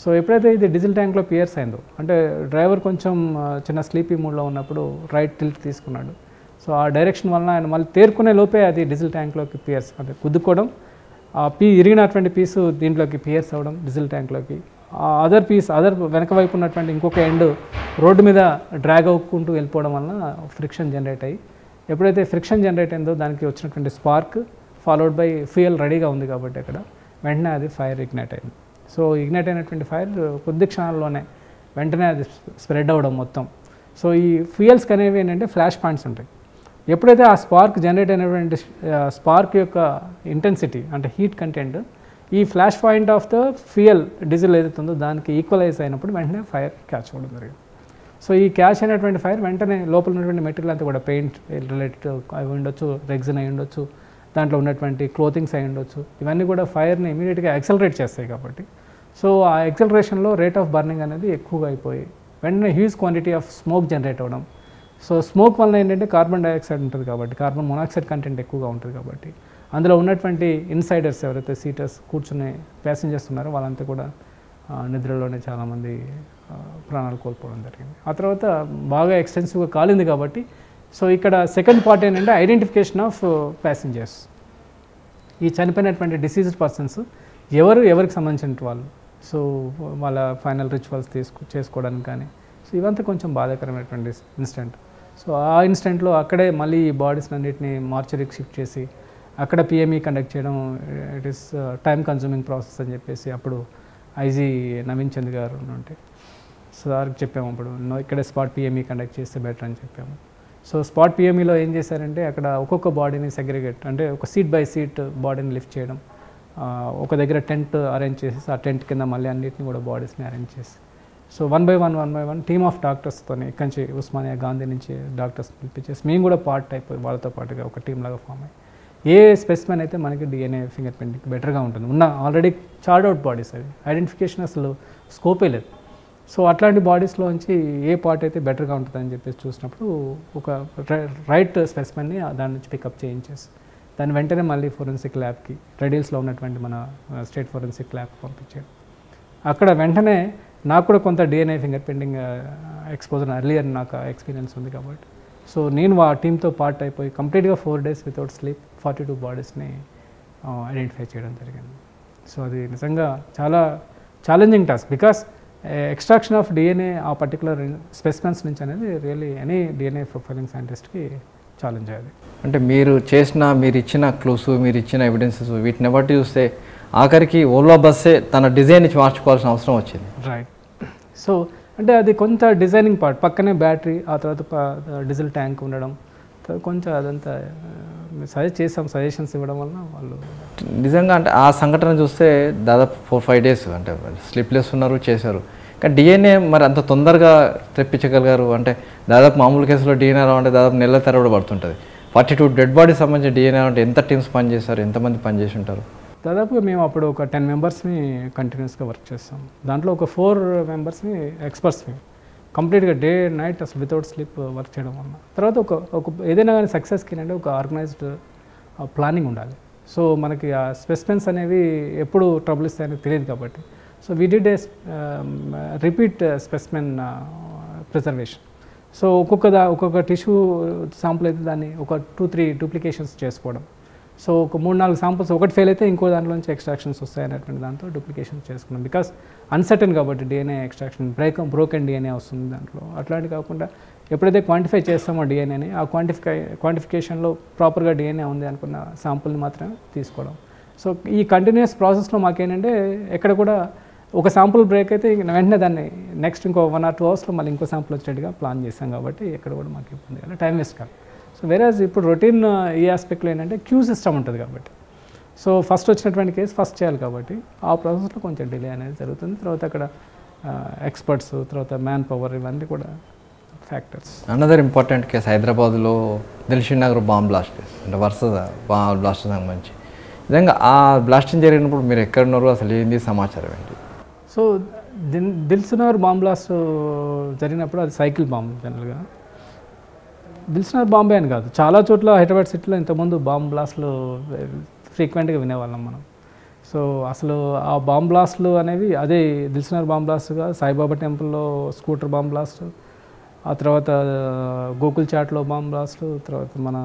సో ఎప్పుడైతే ఇది డీజిల్ ట్యాంక్లో పియర్స్ అయిందో అంటే డ్రైవర్ కొంచెం చిన్న స్లీపీ మూడ్లో ఉన్నప్పుడు రైట్ టిల్ట్ తీసుకున్నాడు. సో ఆ డైరెక్షన్ వలన ఆయన మళ్ళీ తేరుకునే లోపే అది డీజిల్ ట్యాంక్లోకి పియర్స్ అంటే గుద్దుకోవడం, ఆ ఇరిగినటువంటి పీసు దీంట్లోకి పియర్స్ అవ్వడం డీజిల్ ట్యాంక్లోకి. అదర్ వెనక వైపు ఉన్నటువంటి ఇంకొక ఎండ్ రోడ్డు మీద డ్రాగ్ అవ్వుకుంటూ వెళ్ళిపోవడం వలన ఫ్రిక్షన్ జనరేట్ అయ్యి, ఎప్పుడైతే ఫ్రిక్షన్ జనరేట్ అయిందో దానికి వచ్చినటువంటి స్పార్క్ ఫాలోడ్ బై ఫ్యూయల్ రెడీగా ఉంది కాబట్టి అక్కడ వెంటనే అది ఫైర్ ఇగ్నైట్ అయింది. సో ఇగ్నైట్ అయినటువంటి ఫైర్ కొద్ది క్షణాల్లోనే వెంటనే అది స్ప్రెడ్ అవ్వడం మొత్తం. సో ఈ ఫ్యూయల్స్కి అనేవి ఏంటంటే ఫ్లాష్ పాయింట్స్ ఉంటాయి. ఎప్పుడైతే ఆ స్పార్క్ జనరేట్ అయినటువంటి స్పార్క్ యొక్క ఇంటెన్సిటీ అంటే హీట్ కంటెంట్ ఈ flash point of the fuel diesel ఏదైతే ఉందో దానికి ఈక్వలైజ్ అయినప్పుడు వెంటనే ఫైర్ క్యాచ్ అవ్వడం జరిగింది. సో ఈ క్యాచ్ అయినటువంటి ఫైర్ వెంటనే లోపల ఉన్నటువంటి మెటీరియల్ అంతా కూడా పెయింట్ రిలేటెడ్ అయి ఉండొచ్చు, రెగ్జిన్ అయి ఉండొచ్చు, దాంట్లో ఉన్నటువంటి క్లోతింగ్స్ అయి ఉండొచ్చు, ఇవన్నీ కూడా ఫైర్ని ఇమీడియట్గా యాక్సలరేట్ చేస్తాయి కాబట్టి. సో ఆ యాక్సలరేషన్లో రేట్ ఆఫ్ బర్నింగ్ అనేది ఎక్కువగా అయిపోయి వెంటనే huge quantity of smoke generate అవ్వడం. సో స్మోక్ వలన ఏంటంటే కార్బన్ డైఆక్సైడ్ ఉంటుంది కాబట్టి, కార్బన్ మొనాక్సైడ్ కంటెంట్ ఎక్కువగా ఉంటుంది కాబట్టి అందులో ఉన్నటువంటి ఇన్సైడర్స్ ఎవరైతే సీటర్స్ కూర్చునే ప్యాసింజర్స్ ఉన్నారో వాళ్ళంతా కూడా నిద్రలోనే చాలామంది ప్రాణాలు కోల్పోవడం జరిగింది. ఆ తర్వాత బాగా ఎక్స్టెన్సివ్గా కాలింది కాబట్టి సో ఇక్కడ సెకండ్ పార్ట్ ఏంటంటే ఐడెంటిఫికేషన్ ఆఫ్ ప్యాసింజర్స్. ఈ చనిపోయినటువంటి డిసీజ్డ్ పర్సన్స్ ఎవరికి సంబంధించిన వాళ్ళు, సో వాళ్ళ ఫైనల్ రిచువల్స్ చేసుకోవడానికి కానీ, సో ఇవంతా కొంచెం బాధాకరమైనటువంటి ఇన్సిడెంట్. సో ఆ ఇన్సిడెంట్లో అక్కడే మళ్ళీ ఈ బాడీస్ అన్నింటినీ మార్చరీకి షిఫ్ట్ చేసి అక్కడ పిఎంఈ కండక్ట్ చేయడం it is time consuming process అని చెప్పేసి అప్పుడు ఐజీ నవీన్ చంద్ గారు ఉంటే సార్కి చెప్పాము, అప్పుడు ఇక్కడే స్పాట్ పిఎంఈ కండక్ట్ చేస్తే బెటర్ అని చెప్పాము. సో స్పాట్ పిఎంఈలో ఏం చేశారంటే అక్కడ ఒక్కొక్క బాడీని సెగ్రిగేట్ అంటే ఒక సీట్ బై సీట్ బాడీని లిఫ్ట్ చేయడం, ఒక దగ్గర టెంట్ అరేంజ్ చేసేసి ఆ టెంట్ కింద మళ్ళీ అన్నింటినీ కూడా బాడీస్ని అరేంజ్ చేసి so one by one team of డాక్టర్స్తో ఇక్కడి నుంచి ఉస్మానియా గాంధీ నుంచి డాక్టర్స్ పిలిపించేసి మేము కూడా పార్ట్ అయిపోయి వాళ్ళతో పాటుగా ఒక టీమ్ లాగా ఫామ్ అయ్యి ఏ స్పెసిమెన్ అయితే మనకి డిఎన్ఏ ఫింగర్ ప్రింటింగ్ బెటర్గా ఉంటుంది, ఉన్న ఆల్రెడీ చార్డ్ అవుట్ బాడీస్ అవి ఐడెంటిఫికేషన్ అసలు స్కోపే లేదు. సో అట్లాంటి బాడీస్లోంచి ఏ పార్ట్ అయితే బెటర్గా ఉంటుందని చెప్పేసి చూసినప్పుడు ఒక రైట్ స్పెసిమెన్ని దాని నుంచి పికప్ చేయించేసి దాన్ని వెంటనే మళ్ళీ ఫోరెన్సిక్ ల్యాబ్కి రెడీల్స్లో ఉన్నటువంటి మన స్టేట్ ఫోరెన్సిక్ ల్యాబ్కి పంపించాడు. అక్కడ వెంటనే నాకు కూడా కొంత DNA finger printing exposure earlier నాకు ఎక్స్పీరియన్స్ ఉంది కాబట్టి సో నేను ఆ టీంతో పార్ట్ అయిపోయి కంప్లీట్గా 4 days వితౌట్ స్లీప్ 42 బాడీస్ని ఐడెంటిఫై చేయడం జరిగింది. సో అది నిజంగా చాలా challenging task because extraction of DNA ఆ పర్టికులర్ స్పెసిమెన్స్ నుంచి అనేది రియల్లీ ఎనీ డిఎన్ఏ ప్రొఫైలింగ్ సైంటిస్ట్కి ఛాలెంజ్ అయ్యేది. అంటే మీరు ఇచ్చిన క్లూస్, మీరు ఇచ్చిన ఎవిడెన్సెస్ వీటిని బట్టి చూస్తే ఆఖరికి ఓలా బస్సే తన డిజైన్ నుంచి మార్చుకోవాల్సిన అవసరం వచ్చింది. రైట్. సో అంటే అది కొంత డిజైనింగ్ పార్ట్, పక్కనే బ్యాటరీ, ఆ తర్వాత డీజిల్ ట్యాంక్ ఉండడం, కొంచెం అదంతా సజెషన్స్ ఇవ్వడం వలన వాళ్ళు నిజంగా అంటే ఆ సంఘటన చూస్తే దాదాపు 4-5 days అంటే స్లీప్లెస్ ఉన్నారు, చేశారు. కానీ డిఎన్ఏ మరి అంత తొందరగా తెప్పించగలిగారు అంటే దాదాపు మామూలు కేసులో డిఎన్ఏ అంటే దాదాపు నెలల తరబడి పడుతుంటుంది. 42 డెడ్ బాడీస్ సంబంధించిన డిఎన్ఏ అంటే ఎంత టీమ్స్ పనిచేస్తారు, ఎంతమంది పనిచేసి ఉంటారు? దాదాపుగా మేము అప్పుడు ఒక 10 మెంబర్స్ని కంటిన్యూస్గా వర్క్ చేస్తాం. దాంట్లో ఒక 4 మెంబర్స్ని ఎక్స్పర్ట్స్ కంప్లీట్గా డే అండ్ నైట్ అసలు వితౌట్ స్లీప్ వర్క్ చేయడం వల్ల. తర్వాత ఒక ఏదైనా కానీ సక్సెస్కి అంటే ఒక ఆర్గనైజ్డ్ ప్లానింగ్ ఉండాలి. సో మనకి ఆ స్పెసిమెన్స్ అనేవి ఎప్పుడు ట్రబుల్ ఇస్తాయని తెలియదు కాబట్టి so we did a repeat specimen preservation. So ఒక్కొక్క టిష్యూ శాంపుల్ అయితే దాన్ని ఒక 2-3 డూప్లికేషన్స్ చేసుకోవడం. సో ఒక 3-4 శాంపుల్స్ ఒకటి ఫెయిల్ అయితే ఇంకో దాంట్లోంచి ఎక్స్ట్రాక్షన్స్ వస్తాయి అనేటువంటి దాంతో డూప్లికేషన్స్ చేసుకున్నాం. బికాస్ అన్సర్టన్ కాబట్టి డిఎన్ఏ ఎక్స్ట్రాక్షన్ బ్రోకెన్ డిఎన్ఏ వస్తుంది దాంట్లో. అట్లాంటి కాకుండా ఎప్పుడైతే క్వాంటిఫై చేస్తామో డిఎన్ఏని ఆ క్వాంటిఫికేషన్లో ప్రాపర్గా డిఎన్ఏ ఉంది అనుకున్న శాంపుల్ని మాత్రమే తీసుకోవడం. సో ఈ కంటిన్యూస్ ప్రాసెస్లో మాకేంటంటే ఎక్కడ కూడా ఒక శాంపుల్ బ్రేక్ అయితే వెంటనే దాన్ని నెక్స్ట్ ఇంకో 1 or 2 అవర్స్లో మళ్ళీ ఇంకో శాంపుల్ వచ్చేట్టుగా ప్లాన్ చేస్తాం కాబట్టి ఎక్కడ కూడా మాకు ఇబ్బంది కానీ టైం వేస్ట్ కాదు. సో వేరేజ్ ఇప్పుడు రొటీన్ ఈ ఆస్పెక్ట్లో ఏంటంటే క్యూ సిస్టమ్ ఉంటుంది కాబట్టి సో ఫస్ట్ వచ్చినటువంటి కేసు ఫస్ట్ చేయాలి కాబట్టి ఆ ప్రాసెస్లో కొంచెం డిలే అనేది జరుగుతుంది. తర్వాత అక్కడ ఎక్స్పర్ట్స్, తర్వాత మ్యాన్ పవర్, ఇవన్నీ కూడా ఫ్యాక్టర్స్. అనదర్ ఇంపార్టెంట్ కేసు హైదరాబాద్లో Dilsukh Nagar bomb blast case, అంటే వరుస బాంబ్ బ్లాస్ట్ సంబంధించి నిజంగా ఆ బ్లాస్టింగ్ జరిగినప్పుడు మీరు ఎక్కడున్నారో అసలు ఏంది సమాచారం ఏంటి? So Dilsukh Nagar bomb blast జరిగినప్పుడు అది సైకిల్ బాంబ్. జనరల్గా దిల్షుక్ నగర్ బాంబే అని కాదు, చాలా చోట్ల హైదరాబాద్ సిటీలో ఇంతకుముందు బాంబ్ బ్లాస్ట్లు ఫ్రీక్వెంట్గా వినేవాళ్ళం మనం. సో అసలు ఆ బాంబ్ బ్లాస్ట్లు అనేవి అదే దిల్షుక్ నగర్ బాంబ్ బ్లాస్ట్గా సాయిబాబా టెంపుల్లో స్కూటర్ బాంబ్ బ్లాస్ట్, ఆ తర్వాత గోకుల్ చాట్లో బాంబ్ బ్లాస్ట్లు, తర్వాత మన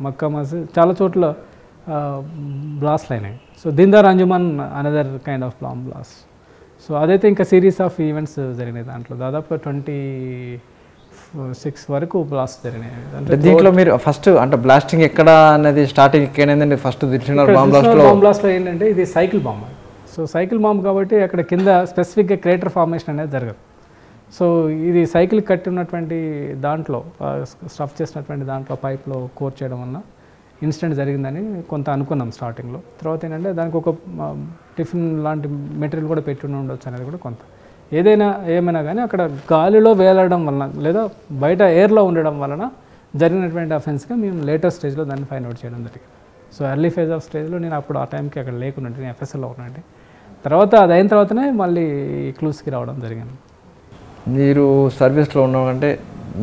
మక్కా మసీద్ చాలా చోట్ల బ్లాస్ట్లు అయినాయి. So Deendar Anjuman another kind of bomb blast. So అదైతే ఇంకా సిరీస్ ఆఫ్ ఈవెంట్స్ జరిగినాయి. దాంట్లో దాదాపు 26 వరకు బ్లాస్ట్ జరిగినాయి. అంటే దీంట్లో మీరు ఫస్ట్ అంటే బ్లాస్టింగ్ ఎక్కడ అనేది స్టార్టింగ్ ఎక్కడైందండి? ఫస్ట్ బాంబ్ బ్లాస్ట్లో ఏంటంటే ఇది cycle bomb. So cycle bomb కాబట్టి అక్కడ కింద స్పెసిఫిక్గా క్రేటర్ ఫార్మేషన్ అనేది జరగదు. సో ఇది సైకిల్ కట్టి ఉన్నటువంటి దాంట్లో స్టఫ్ చేసినటువంటి దాంట్లో పైప్లో కోర్ చేయడం వల్ల ఇన్సిడెంట్ జరిగిందని కొంత అనుకున్నాం స్టార్టింగ్లో. తర్వాత ఏంటంటే దానికి ఒక టిఫిన్ లాంటి మెటీరియల్ కూడా పెట్టి ఉండొచ్చు అనేది కూడా కొంత. ఏమైనా కానీ అక్కడ గాలిలో వేలాడడం వలన లేదా బయట ఎయిర్లో ఉండడం వలన జరిగినటువంటి అఫెన్స్గా మేము లేటర్ స్టేజ్లో దాన్ని ఫైండ్ అవుట్ చేయడం జరిగింది. సో ఎర్లీ ఫేజ్ ఆఫ్ స్టేజ్లో నేను అప్పుడు ఆ టైంకి అక్కడ లేకున్నట్టు, నేను ఎఫ్ఎస్ఎల్లో ఉన్నట్టు. తర్వాత అది అయిన తర్వాతనే మళ్ళీ క్లూస్కి రావడం జరిగింది. మీరు సర్వీస్లో ఉన్నామంటే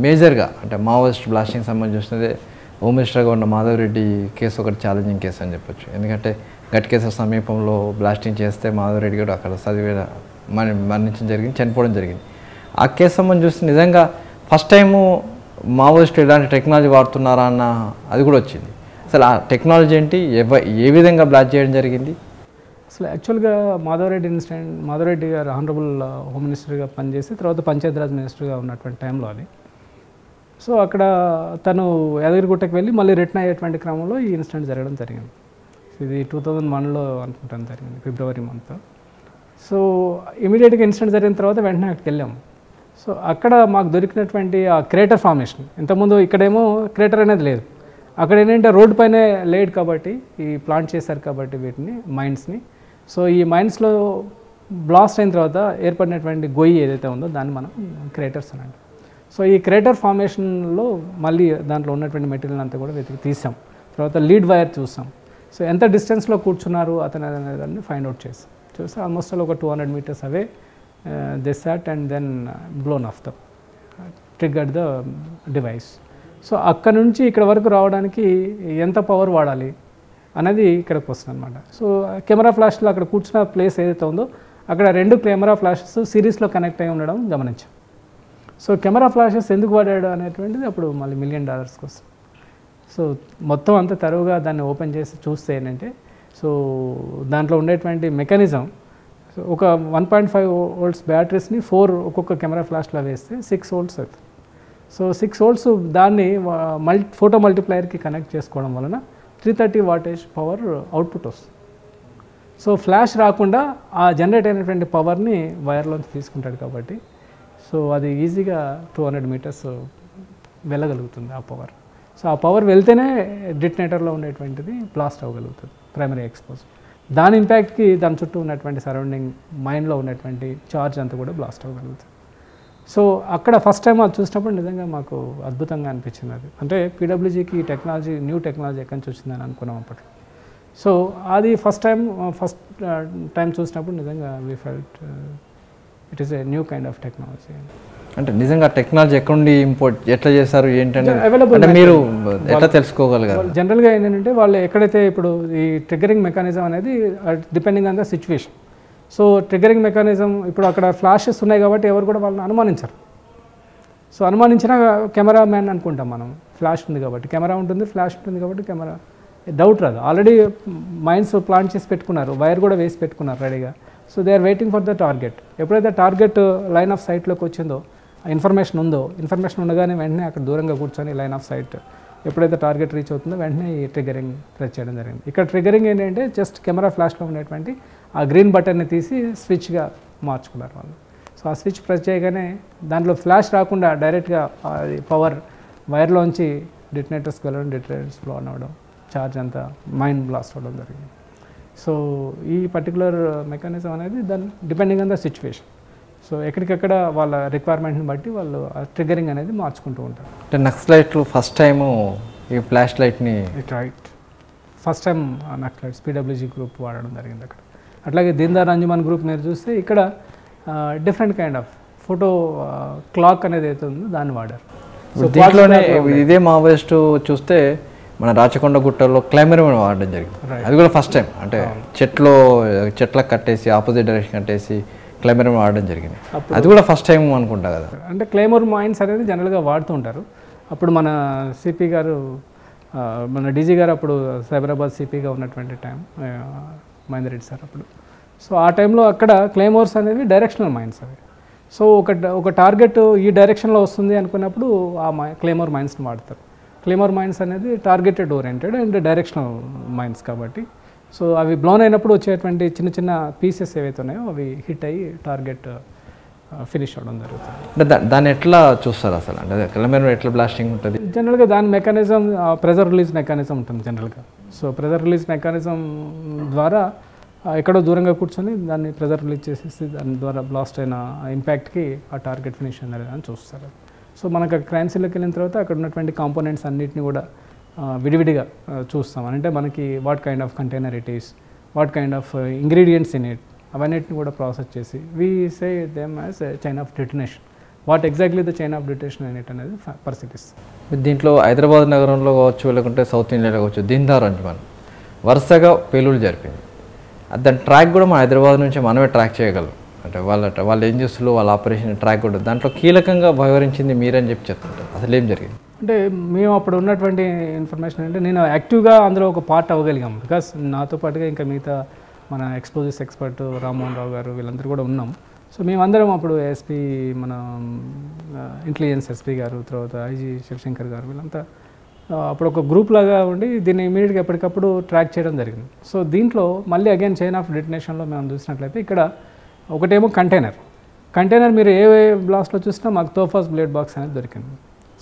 మేజర్గా అంటే మావోయిస్ట్ బ్లాస్టింగ్ సంబంధించినదే హోమ్ మినిస్టర్గా ఉన్న మాధవ్ రెడ్డి కేసు ఒకటి ఛాలెంజింగ్ కేసు అని చెప్పొచ్చు. ఎందుకంటే గట్కేశ్వర సమీపంలో బ్లాస్టింగ్ చేస్తే మాధవ్ రెడ్డి కూడా అక్కడ మరణించడం జరిగింది, చనిపోవడం జరిగింది. ఆ కేసు సంబంధించి చూస్తే నిజంగా ఫస్ట్ టైము మావోయిస్టులు ఎలాంటి టెక్నాలజీ వాడుతున్నారా అన్న అది కూడా వచ్చింది. అసలు ఆ టెక్నాలజీ ఏంటి, ఏ విధంగా బ్లాస్ట్ చేయడం జరిగింది? అసలు యాక్చువల్గా మాధవ్ రెడ్డి గారు ఆనరబుల్ హోమ్ మినిస్టర్గా పనిచేసి తర్వాత పంచాయతీరాజ్ మినిస్టర్గా ఉన్నటువంటి టైంలో అది. సో అక్కడ తను యాదగిరిగుట్టకి వెళ్ళి మళ్ళీ రిటర్న్ అయ్యేటువంటి క్రమంలో ఈ ఇన్సిడెంట్ జరగడం జరిగింది. ఇది 2001లో అనుకుంటాను జరిగింది, ఫిబ్రవరి మంత్. సో ఇమీడియట్గా ఇన్సిడెంట్ జరిగిన తర్వాత వెంటనే అక్కడికి వెళ్ళాము. సో అక్కడ మాకు దొరికినటువంటి ఆ క్రేటర్ ఫార్మేషన్, ఇంతకుముందు ఇక్కడేమో క్రేటర్ అనేది లేదు, అక్కడ ఏంటంటే రోడ్డు పైనే లేడ్ కాబట్టి ఈ ప్లాంట్ చేశారు కాబట్టి వీటిని మైన్స్ని. సో ఈ మైన్స్లో బ్లాస్ట్ అయిన తర్వాత ఏర్పడినటువంటి గొయ్యి ఏదైతే ఉందో దాన్ని మనం క్రేటర్స్ అని అంటాం. సో ఈ క్రేటర్ ఫార్మేషన్లో మళ్ళీ దాంట్లో ఉన్నటువంటి మెటీరియల్ అంతా కూడా వెతికి తీసాం. తర్వాత లీడ్ వైర్ చూసాం. సో ఎంత డిస్టెన్స్లో కూర్చున్నారు అతను అనేదాన్ని ఫైండ్ అవుట్ చూస్తే ఆల్మోస్ట్ ఒక 200 meters away they sat and then blown off the triggered the device. So అక్కడ నుంచి ఇక్కడ వరకు రావడానికి ఎంత పవర్ వాడాలి అనేది ఇక్కడికి వస్తుంది అనమాట. సో కెమెరా ఫ్లాష్లో అక్కడ కూర్చున్న ప్లేస్ ఏదైతే ఉందో అక్కడ 2 కెమెరా ఫ్లాషెస్ సిరీస్లో కనెక్ట్ అయి ఉండడం గమనించాం. సో కెమెరా ఫ్లాషెస్ ఎందుకు వాడాడు అనేటువంటిది అప్పుడు మళ్ళీ $1 million వస్తుంది. సో మొత్తం అంతా తరువుగా దాన్ని ఓపెన్ చేసి చూస్తే ఏంటంటే సో దాంట్లో ఉండేటువంటి మెకానిజం, ఒక 1.5 volts బ్యాటరీస్ని 4 ఒక్కొక్క కెమెరా ఫ్లాష్లో వేస్తే 6 volts అవుతుంది. సో 6 volts దాన్ని ఫోటో మల్టిప్లైయర్కి కనెక్ట్ చేసుకోవడం వలన 330 wattage పవర్ అవుట్పుట్ వస్తుంది. సో ఫ్లాష్ రాకుండా ఆ జనరేట్ అయినటువంటి పవర్ని వైర్లోంచి తీసుకుంటాడు కాబట్టి సో అది ఈజీగా 200 meters వెళ్ళగలుగుతుంది ఆ పవర్. సో ఆ పవర్ వెళ్తేనే డిటనేటర్లో ఉండేటువంటిది బ్లాస్ట్ అవ్వగలుగుతుంది, ప్రైమరీ ఎక్స్పోజ్. దాని ఇంపాక్ట్కి దాని చుట్టూ ఉన్నటువంటి సరౌండింగ్ మైండ్లో ఉన్నటువంటి చార్జ్ అంతా కూడా బ్లాస్ట్ అవ్వగలుగుతుంది. సో అక్కడ ఫస్ట్ టైం అది చూసినప్పుడు నిజంగా మాకు అద్భుతంగా అనిపించింది. అది అంటే పీడబ్ల్యూజీకి టెక్నాలజీ, న్యూ టెక్నాలజీ ఎక్కడి నుంచి వచ్చిందని అనుకున్నాం అప్పట్లో. సో అది ఫస్ట్ టైం చూసినప్పుడు నిజంగా we felt it is a new kind of technology. అంటే నిజంగా టెక్నాలజీ ఎక్కడ నుండి ఇంపోర్ట్ ఎట్లా చేశారు ఏంటంటే అవైలబుల్ అంటే మీరు ఎట్లా తెలుసుకోగలిగారు? జనరల్గా ఏంటంటే వాళ్ళు ఎక్కడైతే ఇప్పుడు ఈ ట్రిగ్గరింగ్ మెకానిజం అనేది depending on the situation. So triggering mechanism ఇప్పుడు అక్కడ ఫ్లాషెస్ ఉన్నాయి కాబట్టి ఎవరు కూడా వాళ్ళని అనుమానించరు. సో అనుమానించినా కెమెరా మ్యాన్ అనుకుంటాం మనం, ఫ్లాష్ ఉంది కాబట్టి కెమెరా ఉంటుంది, ఫ్లాష్ ఉంటుంది కాబట్టి కెమెరా, డౌట్ రాదు. ఆల్రెడీ మైన్స్ ప్లాన్ చేసి పెట్టుకున్నారు, వైర్ కూడా వేసి పెట్టుకున్నారు రెడీగా. So they are waiting for the target. ఎప్పుడైతే టార్గెట్ లైన్ ఆఫ్ సైట్లోకి వచ్చిందో, ఇన్ఫర్మేషన్ ఉందో, ఇన్ఫర్మేషన్ ఉండగానే వెంటనే అక్కడ దూరంగా కూర్చొని లైన్ ఆఫ్ సైట్ ఎప్పుడైతే టార్గెట్ రీచ్ అవుతుందో వెంటనే ఈ ట్రిగ్గరింగ్ ప్రెస్ చేయడం జరిగింది. ఇక్కడ ట్రిగ్గరింగ్ ఏంటంటే జస్ట్ కెమెరా ఫ్లాష్లో ఉండేటువంటి ఆ గ్రీన్ బటన్ని తీసి స్విచ్గా మార్చుకున్నారు వాళ్ళు. సో ఆ స్విచ్ ప్రెస్ చేయగానే దాంట్లో ఫ్లాష్ రాకుండా డైరెక్ట్గా అది పవర్ వైర్లోంచి డిటనేటర్స్కి వెళ్ళడం, డిటనేటర్స్ బ్లో అవ్వడం, ఛార్జ్ అంతా మైండ్ బ్లాస్ట్ అవ్వడం జరిగింది. సో ఈ పర్టికులర్ మెకానిజం అనేది దాని depending on the situation. So ఎక్కడికక్కడ వాళ్ళ రిక్వైర్మెంట్ని బట్టి వాళ్ళు ఆ ట్రిగ్గరింగ్ అనేది మార్చుకుంటూ ఉంటారు. అంటే నక్సలైట్లు ఫస్ట్ టైము ఈ ఫ్లాష్ లైట్ని right first time Naxalites PWG group వాడడం జరిగింది అక్కడ. అట్లాగే దీన్దార్ అంజుమన్ గ్రూప్ మీరు చూస్తే ఇక్కడ different kind of photo clock అనేది అయితే ఉందో దాన్ని వాడారు. సో దీంట్లోనే ఇదే మావోయిస్ట్ చూస్తే మన రాచకొండ గుట్టలో క్లైమర్ వాడడం జరిగింది. అది కూడా ఫస్ట్ టైం. అంటే చెట్లకు కట్టేసి ఆపోజిట్ డైరెక్షన్ కట్టేసి క్లైమర్ వాడడం జరిగింది. అది కూడా ఫస్ట్ టైం అనుకుంటా కదా. అంటే క్లైమర్ మైన్స్ అనేది జనరల్గా వాడుతూ ఉంటారు. అప్పుడు మన సిపి గారు, మన డీజీ గారు అప్పుడు సైబరాబాద్ సిపిగా ఉన్నటువంటి టైం, మహేందర్ రెడ్డి సార్ అప్పుడు. సో ఆ టైంలో అక్కడ క్లైమోర్స్ అనేవి డైరెక్షనల్ మైన్స్ అవి. సో ఒక టార్గెట్ ఈ డైరెక్షన్లో వస్తుంది అనుకున్నప్పుడు ఆ క్లైమోర్ మైన్స్ని వాడతారు. క్లైమోర్ మైన్స్ అనేది targeted oriented and directional mines కాబట్టి, సో అవి బ్లోన్ అయినప్పుడు వచ్చేటువంటి చిన్న చిన్న పీసెస్ ఏవైతే ఉన్నాయో అవి హిట్ అయ్యి టార్గెట్ ఫినిష్ అవ్వడం జరుగుతుంది. అంటే దాన్ని ఎట్లా చూస్తారు అసలు? అంటే క్లైమర్ ఎట్లా బ్లాస్టింగ్ ఉంటుంది? జనరల్గా దాని మెకానిజం ప్రెజర్ రిలీజ్ మెకానిజం ఉంటుంది జనరల్గా. సో ప్రెజర్ రిలీజ్ మెకానిజం ద్వారా ఎక్కడో దూరంగా కూర్చొని దాన్ని ప్రెజర్ రిలీజ్ చేసేసి దాని ద్వారా బ్లాస్ట్ అయిన ఇంపాక్ట్కి ఆ టార్గెట్ ఫినిష్ అనేది అని చూస్తారు. సో మనకు క్రైమ్ సీన్లోకి వెళ్ళిన తర్వాత అక్కడ ఉన్నటువంటి కాంపోనెంట్స్ అన్నిటిని కూడా విడివిడిగా చూస్తాం. అంటే మనకి what kind of container it is, what kind of ingredients in it, అవన్నిటిని కూడా ప్రాసెస్ చేసి we say them as chain of detonation, what exactly the chain of detonation in it అనేది పరిశీలిస్తాం. దీంట్లో హైదరాబాద్ నగరంలో కావచ్చు, లేకుంటే సౌత్ ఇండియాలో కావచ్చు, దీన్దార్ అంజుమన్ వరుసగా పేలుళ్ళు జరిపింది. దాని ట్రాక్ కూడా మన హైదరాబాద్ నుంచి మనమే ట్రాక్ చేయగలం. అంటే వాళ్ళు ఏం చేస్తున్నారు, వాళ్ళ ఆపరేషన్ ట్రాక్ కూడా దాంట్లో కీలకంగా వ్యవహరించింది మీరని చెప్పి చెప్తుంటారు. అసలు ఏం జరిగింది? అంటే మేము అప్పుడు ఉన్నటువంటి ఇన్ఫర్మేషన్ అంటే నేను యాక్టివ్గా అందులో ఒక పార్ట్ అవ్వగలిగాము. బికాస్ నాతో పాటుగా ఇంకా మిగతా మన ఎక్స్ప్లోజివ్స్ ఎక్స్పర్ట్ రామ్మోహన్ రావు గారు వీళ్ళందరూ కూడా ఉన్నాం. సో మేమందరం అప్పుడు ఎస్పీ, మన ఇంటెలిజెన్స్ ఎస్పీ గారు, తర్వాత ఐజీ శివశంకర్ గారు, వీళ్ళంతా అప్పుడు ఒక గ్రూప్ లాగా ఉండి దీన్ని ఇమీడియట్గా ఎప్పటికప్పుడు ట్రాక్ చేయడం జరిగింది. సో దీంట్లో మళ్ళీ అగైన్ చైన్ ఆఫ్ డిటనేషన్లో మేము చూసినట్లయితే ఇక్కడ ఒకటేమో కంటైనర్ మీరు ఏ బ్లాస్ట్లో చూసినా మాకు తోఫాస్ బ్లేడ్ బాక్స్ అనేది దొరికింది.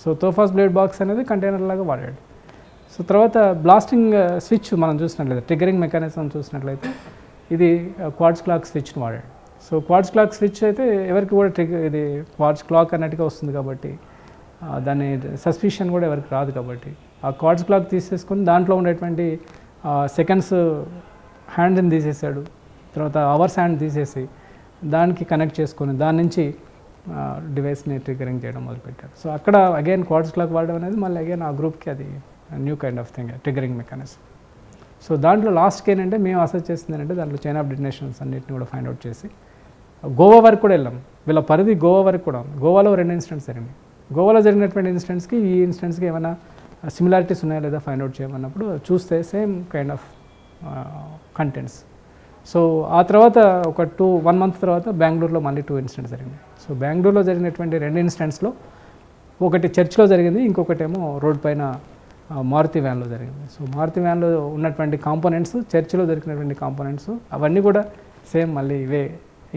సో తోఫాస్ బ్లేడ్ బాక్స్ అనేది కంటైనర్ లాగా వాడాడు. సో తర్వాత బ్లాస్టింగ్ స్విచ్ మనం చూసినట్లయితే, ట్రిగ్గరింగ్ మెకానిజం చూసినట్లయితే ఇది క్వార్ట్జ్ క్లాక్ స్విచ్ని వాడాడు. సో క్వార్ట్జ్ క్లాక్ స్విచ్ అయితే ఎవరికి కూడా ఇది క్వార్ట్జ్ క్లాక్ అన్నట్టుగా వస్తుంది కాబట్టి దాని సస్పిషన్ కూడా ఎవరికి రాదు కాబట్టి ఆ క్వార్ట్జ్ క్లాక్ తీసేసుకొని దాంట్లో ఉండేటువంటి సెకండ్స్ హ్యాండ్ని తీసేసాడు. తర్వాత అవర్స్ హ్యాండ్ తీసేసి దానికి కనెక్ట్ చేసుకొని దాని నుంచి డివైస్ని ట్రిగ్గరింగ్ చేయడం మొదలుపెట్టారు. సో అక్కడ అగైన్ క్వార్ట్జ్ క్లాక్ వాడడం అనేది మళ్ళీ అగైన్ ఆ గ్రూప్కి అది new kind of thing, triggering mechanism. So దాంట్లో లాస్ట్కి ఏంటంటే మేము అసెస్ చేస్తుంది ఏంటంటే దాంట్లో చైన్ ఆఫ్ డిటనేషన్స్ అన్నింటిని కూడా ఫైండ్ అవుట్ చేసి గోవా వరకు కూడా వెళ్ళాం. వీళ్ళ పరిధి గోవా వరకు కూడా ఉంది. గోవాలో 2 ఇన్సిడెంట్స్ జరిగినాయి. గోవాలో జరిగినటువంటి ఇన్సిడెంట్స్కి ఈ ఇన్సిడెంట్స్కి ఏమైనా సిమిలారిటీస్ ఉన్నాయా లేదా ఫైండ్ అవుట్ చేయమన్నప్పుడు చూస్తే same kind of contents. So ఆ తర్వాత ఒక 1 మంత్ తర్వాత బెంగళూరులో మళ్ళీ 2 ఇన్సిడెంట్స్ జరిగినాయి. సో బెంగళూరులో జరిగినటువంటి 2 ఇన్సిడెంట్స్లో ఒకటి చర్చ్లో జరిగింది, ఇంకొకటేమో రోడ్ పైన మారుతి వ్యాన్లో జరిగింది. సో మారుతి వ్యాన్లో ఉన్నటువంటి కాంపోనెంట్స్, చర్చ్లో దొరికినటువంటి కాంపోనెంట్స్ అవన్నీ కూడా సేమ్ మళ్ళీ ఇవే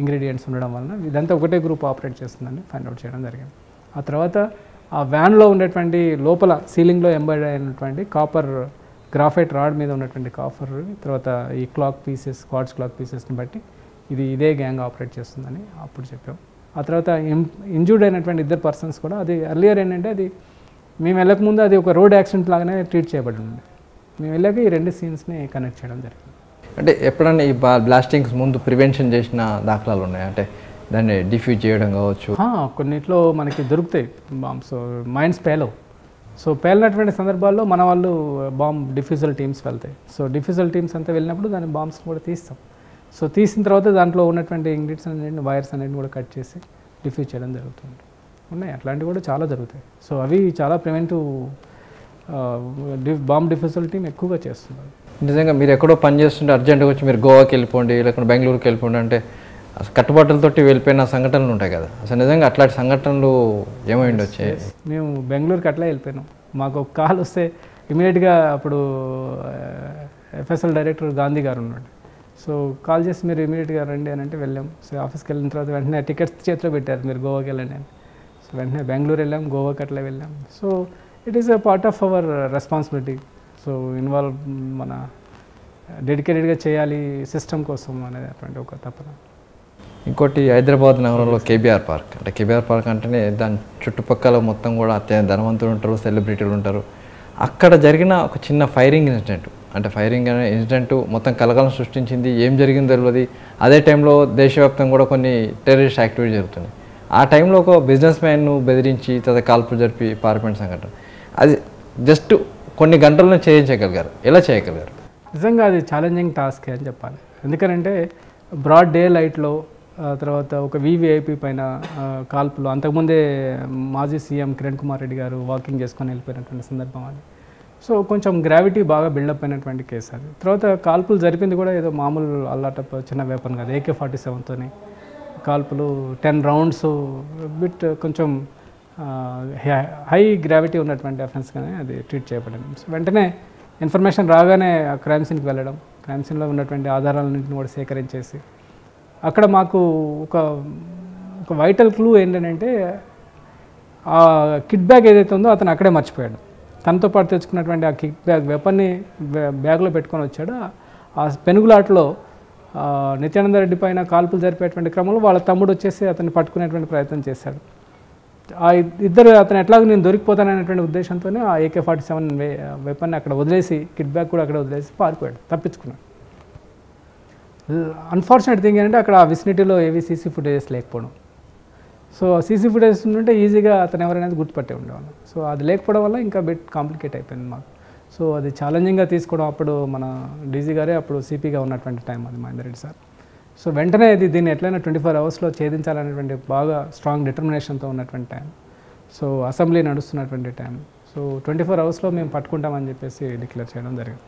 ఇంగ్రీడియంట్స్ ఉండడం వలన ఇదంతా ఒకటే గ్రూప్ ఆపరేట్ చేస్తుందని ఫైండ్ అవుట్ చేయడం జరిగింది. ఆ తర్వాత ఆ వ్యాన్లో ఉండేటువంటి లోపల సీలింగ్లో ఎంబైడ్ అయినటువంటి కాపర్ గ్రాఫైట్ రాడ్ మీద ఉన్నటువంటి కాపర్, తర్వాత ఈ క్లాక్ పీసెస్, క్వార్ట్జ్ క్లాక్ పీసెస్ని బట్టి ఇదే గ్యాంగ్ ఆపరేట్ చేస్తుందని అప్పుడు చెప్పాం. ఆ తర్వాత ఇంజూర్డ్ అయినటువంటి 2 పర్సన్స్ కూడా అది ఎర్లియర్ ఏంటంటే అది మేము వెళ్ళకముందు అది ఒక రోడ్ యాక్సిడెంట్ లాగానే ట్రీట్ చేయబడింది. మేము వెళ్ళాక ఈ 2 సీన్స్ని కనెక్ట్ చేయడం జరిగింది. అంటే ఎప్పుడన్నా ఈ బ్లాస్టింగ్స్ ముందు ప్రివెన్షన్ చేసిన దాఖలాలు ఉన్నాయి? అంటే దాన్ని డిఫ్యూజ్ చేయడం కావచ్చు. కొన్నిట్లో మనకి దొరుకుతాయి బాంబ్స్, మైండ్స్ పేలవు. సో పేలినటువంటి సందర్భాల్లో మన వాళ్ళు బాంబ్ డిఫ్యూజల్ టీమ్స్ వెళ్తాయి. సో డిఫ్యూజల్ టీమ్స్ అంతా వెళ్ళినప్పుడు దాని బాంబ్స్ కూడా తీస్తాం. సో తీసిన తర్వాత దాంట్లో ఉన్నటువంటి ఇంగ్రీడియంట్స్ అన్నింటిని, వైర్స్ అన్నింటిని కూడా కట్ చేసి డిఫ్యూజ్ చేయడం జరుగుతుంది. ఉన్నాయి అట్లాంటివి కూడా చాలా జరుగుతాయి. సో అవి చాలా ప్రివెంటివ్ బాంబ్ డిఫ్యూజల్ టీమ్ ఎక్కువగా చేస్తున్నారు. నిజంగా మీరు ఎక్కడో పని చేస్తుంటే అర్జెంట్గా వచ్చి మీరు గోవాకి వెళ్ళిపోండి, లేకుంటే బెంగళూరుకి వెళ్ళిపోండి అంటే అసలు కట్టుబాట్లతోటి వెళ్ళిపోయిన సంఘటనలు ఉంటాయి కదా, అసలు నిజంగా అట్లాంటి సంఘటనలు ఏమైండి వచ్చాయి? మేము బెంగళూరుకి అట్లా వెళ్ళిపోయినాం. మాకు ఒక కాల్ వస్తే ఇమీడియట్గా అప్పుడు ఎఫ్ఎస్ఎల్ డైరెక్టర్ గాంధీ గారు ఉన్నాడు. సో కాల్ చేసి మీరు ఇమీడియట్గా రండి అని అంటే వెళ్ళాం. సో ఆఫీస్కి వెళ్ళిన తర్వాత వెంటనే టికెట్స్ చేతిలో పెట్టారు, మీరు గోవాకి వెళ్ళండి అని. సో వెంటనే బెంగళూరు వెళ్ళాం, గోవాకి అట్లా వెళ్ళాం. So it is a part of our responsibility. So involve మన డెడికేటెడ్గా చేయాలి సిస్టమ్ కోసం అనేది అటువంటి ఒక తపన. ఇంకోటి హైదరాబాద్ నగరంలో కేబీఆర్ పార్క్, అంటే కేబీఆర్ పార్క్ అంటేనే దాని చుట్టుపక్కల మొత్తం కూడా అత్యంత ధనవంతులు ఉంటారు, సెలబ్రిటీలు ఉంటారు. అక్కడ జరిగిన ఒక చిన్న ఫైరింగ్ ఇన్సిడెంట్, అంటే ఫైరింగ్ అనే ఇన్సిడెంట్ మొత్తం కలకలం సృష్టించింది. ఏం జరిగిందో తెలియదు. అదే టైంలో దేశవ్యాప్తంగా కూడా కొన్ని టెర్రరిస్ట్ యాక్టివిటీ జరుగుతున్నాయి. ఆ టైంలో ఒక బిజినెస్ మ్యాన్ను బెదిరించి తర్వాత కాల్పులు జరిపి పారిపోయిన సంఘటన, అది జస్ట్ కొన్ని గంటలను చేయించగలిగారు. ఎలా చేయగలిగారు? నిజంగా అది ఛాలెంజింగ్ టాస్క్ అని చెప్పాలి. ఎందుకంటే బ్రాడ్ డే లైట్లో తర్వాత ఒక వివిఐపి పైన కాల్పులు, అంతకుముందే మాజీ సీఎం కిరణ్ కుమార్ రెడ్డి గారు వాకింగ్ చేసుకొని వెళ్ళిపోయినటువంటి సందర్భం అది. సో కొంచెం గ్రావిటీ బాగా బిల్డప్ అయినటువంటి కేసు అది. తర్వాత కాల్పులు జరిపింది కూడా ఏదో మామూలు అల్లాటప్ చిన్న వేపన్ కాదు, AK-47తోని కాల్పులు 10 రౌండ్స్ బిట్ కొంచెం హై గ్రావిటీ ఉన్నటువంటి అఫెన్స్గానే అది ట్రీట్ చేయబడింది. సో వెంటనే ఇన్ఫర్మేషన్ రాగానే క్రైమ్ సీన్కి వెళ్ళడం, క్రైమ్ సీన్లో ఉన్నటువంటి ఆధారాలన్నింటిని కూడా సేకరించేసి అక్కడ మాకు ఒక వైటల్ క్లూ ఏంటంటే ఆ కిట్ బ్యాగ్ ఏదైతే ఉందో అతను అక్కడే మర్చిపోయాడు. తనతో పాటు తెచ్చుకున్నటువంటి ఆ కిట్ బ్యాగ్ వెపన్ని బ్యాగ్లో పెట్టుకొని వచ్చాడు. ఆ పెనుగులాటలో నిత్యానంద రెడ్డి పైన కాల్పులు జరిపేటువంటి క్రమంలో వాళ్ళ తమ్ముడు వచ్చేసి అతన్ని పట్టుకునేటువంటి ప్రయత్నం చేశాడు. ఆ ఇద్దరు అతను ఎట్లాగో నేను దొరికిపోతాననేటువంటి ఉద్దేశంతోనే ఆ AK-47 వెపన్ని అక్కడ వదిలేసి, కిట్ బ్యాగ్ కూడా అక్కడ వదిలేసి పారిపోయాడు, తప్పించుకున్నాడు. అన్ఫార్చునేట్ థింగ్ ఏంటంటే అక్కడ ఆ విసినిటీలో ఏవి సీసీ ఫుటేజెస్ లేకపోవడం. సో సీసీ ఫుటేజెస్ ఉంటే ఈజీగా అతను ఎవరైనా గుర్తుపట్టే ఉండేవాళ్ళు. సో అది లేకపోవడం వల్ల ఇంకా బిట్ కాంప్లికేట్ అయిపోయింది మాకు. సో అది ఛాలెంజింగ్గా తీసుకోవడం. అప్పుడు మన డీజీ గారే అప్పుడు సిపిగా ఉన్నటువంటి టైం అది, మహేందర్ రెడ్డి సార్. సో వెంటనే దీన్ని ఎట్లయినా 24 అవర్స్లో ఛేదించాలనేటువంటి బాగా స్ట్రాంగ్ డిటర్మినేషన్తో ఉన్నటువంటి టైం. సో అసెంబ్లీ నడుస్తున్నటువంటి టైం. సో 24 అవర్స్లో మేము పట్టుకుంటామని చెప్పేసి డిక్లేర్ చేయడం జరిగింది.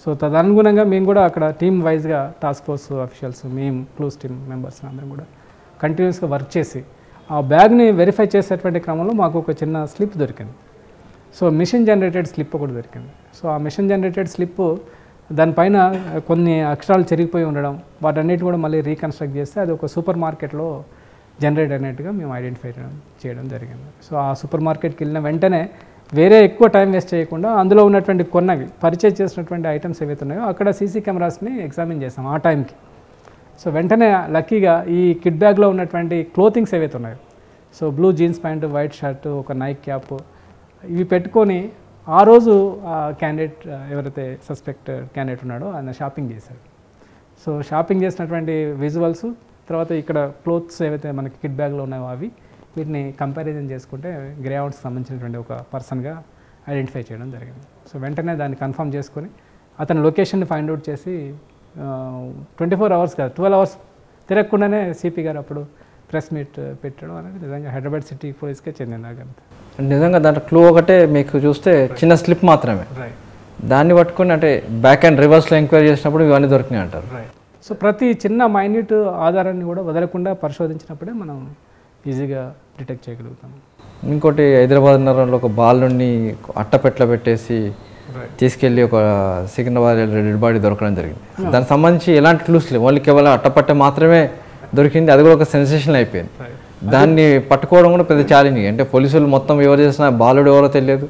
సో తదనుగుణంగా మేము కూడా అక్కడ టీమ్ వైజ్గా టాస్క్ ఫోర్స్ అఫీషియల్స్, మేము క్లూస్ టీమ్ మెంబర్స్ అందరం కూడా కంటిన్యూస్గా వర్క్ చేసి ఆ బ్యాగ్ని వెరిఫై చేసేటువంటి క్రమంలో మాకు ఒక చిన్న స్లిప్ దొరికింది. సో మిషన్ జనరేటెడ్ స్లిప్ ఒకటి దొరికింది. సో ఆ మిషన్ జనరేటెడ్ స్లిప్ దానిపైన కొన్ని అక్షరాలు చెరిగిపోయి ఉండడం, వాటన్నిటి కూడా మళ్ళీ రీకన్స్ట్రక్ట్ చేస్తే అది ఒక సూపర్ మార్కెట్లో జనరేట్ అయినట్టుగా మేము ఐడెంటిఫై చేయడం జరిగింది. సో ఆ సూపర్ మార్కెట్కి వెళ్ళిన వెంటనే వేరే ఎక్కువ టైం వేస్ట్ చేయకుండా అందులో ఉన్నటువంటి కొన్నవి పర్చేజ్ చేసినటువంటి ఐటమ్స్ ఏవైతే ఉన్నాయో అక్కడ సీసీ కెమెరాస్ని ఎగ్జామిన్ చేసాం ఆ టైంకి. సో వెంటనే లక్కీగా ఈ కిట్ బ్యాగ్లో ఉన్నటువంటి క్లోతింగ్స్ ఏవైతే ఉన్నాయో, so blue jeans pant, white shirt, ఒక నైక్ క్యాప్, ఇవి పెట్టుకొని ఆ రోజు ఆ క్యాండిడేట్ ఎవరైతే సస్పెక్ట్ క్యాండిడేట్ ఉన్నాడో ఆయన షాపింగ్ చేశాడు. సో షాపింగ్ చేసినటువంటి విజువల్స్, తర్వాత ఇక్కడ క్లోత్స్ ఏవైతే మనకి కిట్ బ్యాగ్లో ఉన్నాయో అవి, వీటిని కంపారిజన్ చేసుకుంటే గ్రే అవుట్స్కి సంబంధించినటువంటి ఒక పర్సన్గా ఐడెంటిఫై చేయడం జరిగింది. సో వెంటనే దాన్ని కన్ఫర్మ్ చేసుకొని అతని లొకేషన్ని ఫైండ్ అవుట్ చేసి 24 అవర్స్ కాదు 12 అవర్స్ తిరగకుండానే సిపి గారు అప్పుడు ప్రెస్ మీట్ పెట్టడం అనేది నిజంగా హైదరాబాద్ సిటీ పోలీస్కే చెందింది. నిజంగా దాంట్లో క్లూ ఒకటే మీకు చూస్తే చిన్న స్లిప్ మాత్రమే, దాన్ని పట్టుకొని అంటే బ్యాక్ అండ్ రివర్స్లో ఎంక్వైరీ చేసినప్పుడు ఇవన్నీ దొరికినాయి అంటారు. సో ప్రతి చిన్న మైన్యూట్ ఆధారాన్ని కూడా వదలకుండా పరిశోధించినప్పుడే మనం ఈజీగా డిటెక్ట్ చేయగలుగుతాం. ఇంకోటి హైదరాబాద్ నగరంలో ఒక బాలుని అట్టపెట్లో పెట్టేసి తీసుకెళ్ళి ఒక సికింద్రాబాద్ డెడ్ బాడీ దొరకడం జరిగింది. దానికి సంబంధించి ఎలాంటి క్లూస్ లేవు, ఓన్లీ కేవలం అట్టపట్ట మాత్రమే దొరికింది. అది కూడా ఒక సెన్సేషన్ అయిపోయింది. దాన్ని పట్టుకోవడం కూడా పెద్ద ఛాలెంజింగ్. అంటే పోలీసులు మొత్తం ఎవరు చేసినా బాలుడు ఎవరో తెలియదు,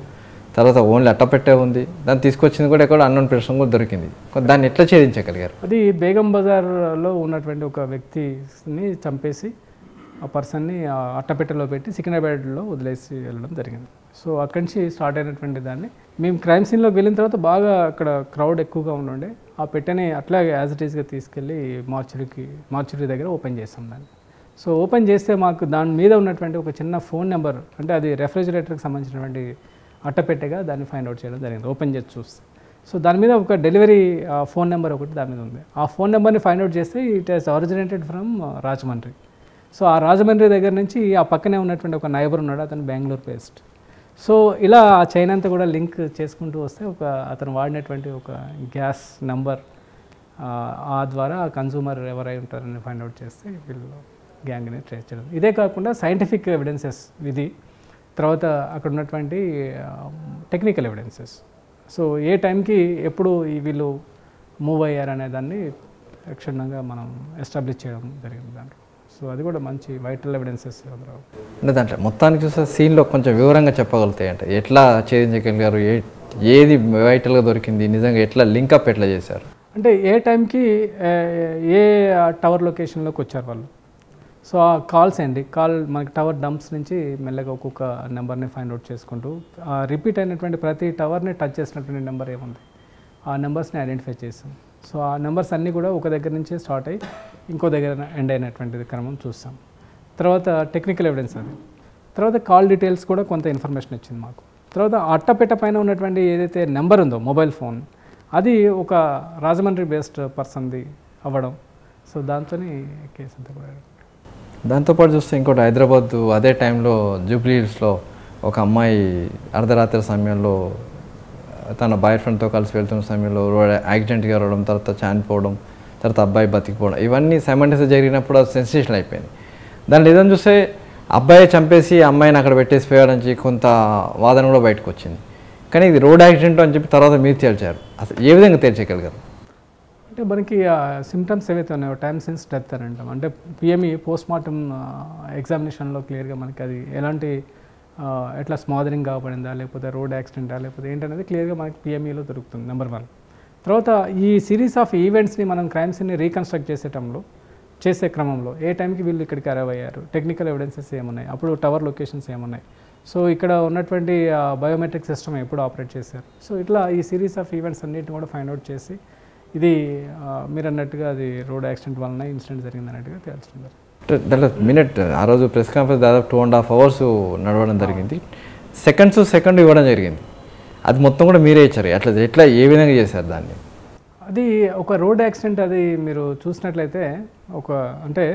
తర్వాత ఓన్లీ అట్టపెట్టే ఉంది. దాన్ని తీసుకొచ్చింది కూడా ఎక్కడ అన్నోన్ పర్సన్ కూడా దొరికింది. దాన్ని ఎట్లా ఛేదించగలిగారు? అది బేగం బజార్లో ఉన్నటువంటి ఒక వ్యక్తిని చంపేసి ఆ పర్సన్ని అట్టపెట్టెలో పెట్టి సికింద్రాబాద్లో వదిలేసి వెళ్ళడం జరిగింది. సో అక్కడి నుంచి స్టార్ట్ అయినటువంటి దాన్ని మేము క్రైమ్ సీన్లోకి వెళ్ళిన తర్వాత బాగా అక్కడ క్రౌడ్ ఎక్కువగా ఉండే ఆ పెట్టెని అట్లాగే యాజ్ ఇట్ ఈస్గా తీసుకెళ్ళి మార్చురీ దగ్గర ఓపెన్ చేసాం దాన్ని. సో ఓపెన్ చేస్తే మాకు దాని మీద ఉన్నటువంటి ఒక చిన్న ఫోన్ నెంబర్, అంటే అది రెఫ్రిజిరేటర్కి సంబంధించినటువంటి అట్టపెట్టెగా దాన్ని ఫైండ్ అవుట్ చేయడం జరిగింది ఓపెన్ చేసి చూస్తే. సో దాని మీద ఒక డెలివరీ ఫోన్ నెంబర్ ఒకటి దాని మీద ఉంది. ఆ ఫోన్ నెంబర్ని ఫైండ్ అవుట్ చేస్తే it has originated from Rajahmundry. So ఆ రాజమండ్రి దగ్గర నుంచి ఆ పక్కనే ఉన్నటువంటి ఒక నైబర్ ఉన్నాడు, అతను బెంగళూరు బేస్డ్. సో ఇలా ఆ చైన్ అంతా కూడా లింక్ చేసుకుంటూ వస్తే అతను వాడినటువంటి ఒక గ్యాస్ నెంబర్ ఆ ద్వారా కన్సూమర్ ఎవరై ఉంటారని ఫైండ్ అవుట్ చేస్తే వీళ్ళు గ్యాంగ్ని ట్రేస్ చేయడం. ఇదే కాకుండా సైంటిఫిక్ ఎవిడెన్సెస్ ఇది, తర్వాత అక్కడ ఉన్నటువంటి టెక్నికల్ ఎవిడెన్సెస్. సో ఏ టైంకి ఎప్పుడు వీళ్ళు మూవ్ అయ్యారనే దాన్ని క్షుణ్ణంగా మనం ఎస్టాబ్లిష్ చేయడం జరిగింది దాంట్లో. సో అది కూడా మంచి వైటల్ ఎవిడెన్సెస్ అందులో. అంటే దాంట్లో మొత్తానికి చూస్తే సీన్లో కొంచెం వివరంగా చెప్పగలుగుతాయి అంటే ఎట్లా ఛేదించగలిగారు, ఏది వైటల్గా దొరికింది, నిజంగా ఎట్లా లింకప్ ఎట్లా చేశారు, అంటే ఏ టైంకి ఏ టవర్ లొకేషన్లోకి వచ్చారు వాళ్ళు. సో ఆ కాల్స్ మనకి టవర్ డంప్స్ నుంచి మెల్లగా ఒక్కొక్క నెంబర్ని ఫైండ్ అవుట్ చేసుకుంటూ రిపీట్ అయినటువంటి ప్రతి టవర్ని టచ్ చేసినటువంటి నెంబర్ ఏముంది ఆ నెంబర్స్ని ఐడెంటిఫై చేసాం. సో ఆ నెంబర్స్ అన్నీ కూడా ఒక దగ్గర నుంచే స్టార్ట్ అయ్యి ఇంకో దగ్గర ఎండ్ అయినటువంటిది క్రమం చూస్తాం. తర్వాత టెక్నికల్ ఎవిడెన్స్ అది. తర్వాత కాల్ డీటెయిల్స్ కూడా కొంత ఇన్ఫర్మేషన్ ఇచ్చింది మాకు. తర్వాత అట్టపెట్ట పైన ఉన్నటువంటి ఏదైతే నెంబర్ ఉందో మొబైల్ ఫోన్, అది ఒక రాజమండ్రి బేస్డ్ పర్సన్ది అవ్వడం. సో దాంతో కేసు అంతా కూడా. దాంతోపాటు చూస్తే ఇంకోటి హైదరాబాద్ అదే టైంలో జూబ్లీ హిల్స్లో ఒక అమ్మాయి అర్ధరాత్రి సమయంలో తన బాయ్ ఫ్రెండ్తో కలిసి వెళ్తున్న సమయంలో రోడ్ యాక్సిడెంట్గా రావడం, తర్వాత చనిపోవడం, తర్వాత అబ్బాయి బతికిపోవడం, ఇవన్నీ సైమల్టేనియస్గా జరిగినప్పుడు అది సెన్సేషన్ అయిపోయింది. దాన్ని ఏదైనా చూస్తే అబ్బాయి చంపేసి అమ్మాయిని అక్కడ పెట్టేసి పోయాడని కొంత వాదన కూడా బయటకు వచ్చింది. కానీ ఇది రోడ్ యాక్సిడెంట్ అని చెప్పి తర్వాత మీరు తేల్చారు. అసలు ఏ విధంగా తేల్చగలిగారు? అంటే మనకి సిమ్టమ్స్ ఏవైతే ఉన్నాయో టైమ్ సిన్స్ డెత్ అని అంటాం. అంటే పిఎంఈ పోస్ట్ మార్టం ఎగ్జామినేషన్లో క్లియర్గా మనకి అది ఎలాంటి ఎట్లా స్మాదరింగ్ కావబడిందా, లేకపోతే రోడ్ యాక్సిడెంటా, లేకపోతే ఏంటనేది క్లియర్గా మనకి పిఎంఈలో దొరుకుతుంది నెంబర్ 1. తర్వాత ఈ సిరీస్ ఆఫ్ ఈవెంట్స్ని మనం క్రైమ్స్ని రీకన్స్ట్రక్ట్ చేసే క్రమంలో ఏ టైంకి వీళ్ళు ఇక్కడికి అరైవ్ అయ్యారు, టెక్నికల్ ఎవిడెన్సెస్ ఏమున్నాయి, అప్పుడు టవర్ లొకేషన్స్ ఏమున్నాయి, సో ఇక్కడ ఉన్నటువంటి బయోమెట్రిక్ సిస్టమ్ ఎప్పుడు ఆపరేట్ చేశారు. సో ఇట్లా ఈ సిరీస్ ఆఫ్ ఈవెంట్స్ అన్నిటిని కూడా ఫైండ్ అవుట్ చేసి ఇది మీరు అన్నట్టుగా అది రోడ్ యాక్సిడెంట్ వలన ఇన్సిడెంట్ జరిగింది అన్నట్టుగా తెలుస్తున్నారు. దాంట్లో మినిట్ ఆ రోజు ప్రెస్ కాన్ఫరెన్స్ దాదాపు 2.5 hours నడవడం జరిగింది. సెకండ్ ఇవ్వడం జరిగింది. అది మొత్తం కూడా మీరే ఇచ్చారు. ఎట్లా ఏ విధంగా చేశారు దాన్ని? అది ఒక రోడ్ యాక్సిడెంట్. అది మీరు చూసినట్లయితే అంటే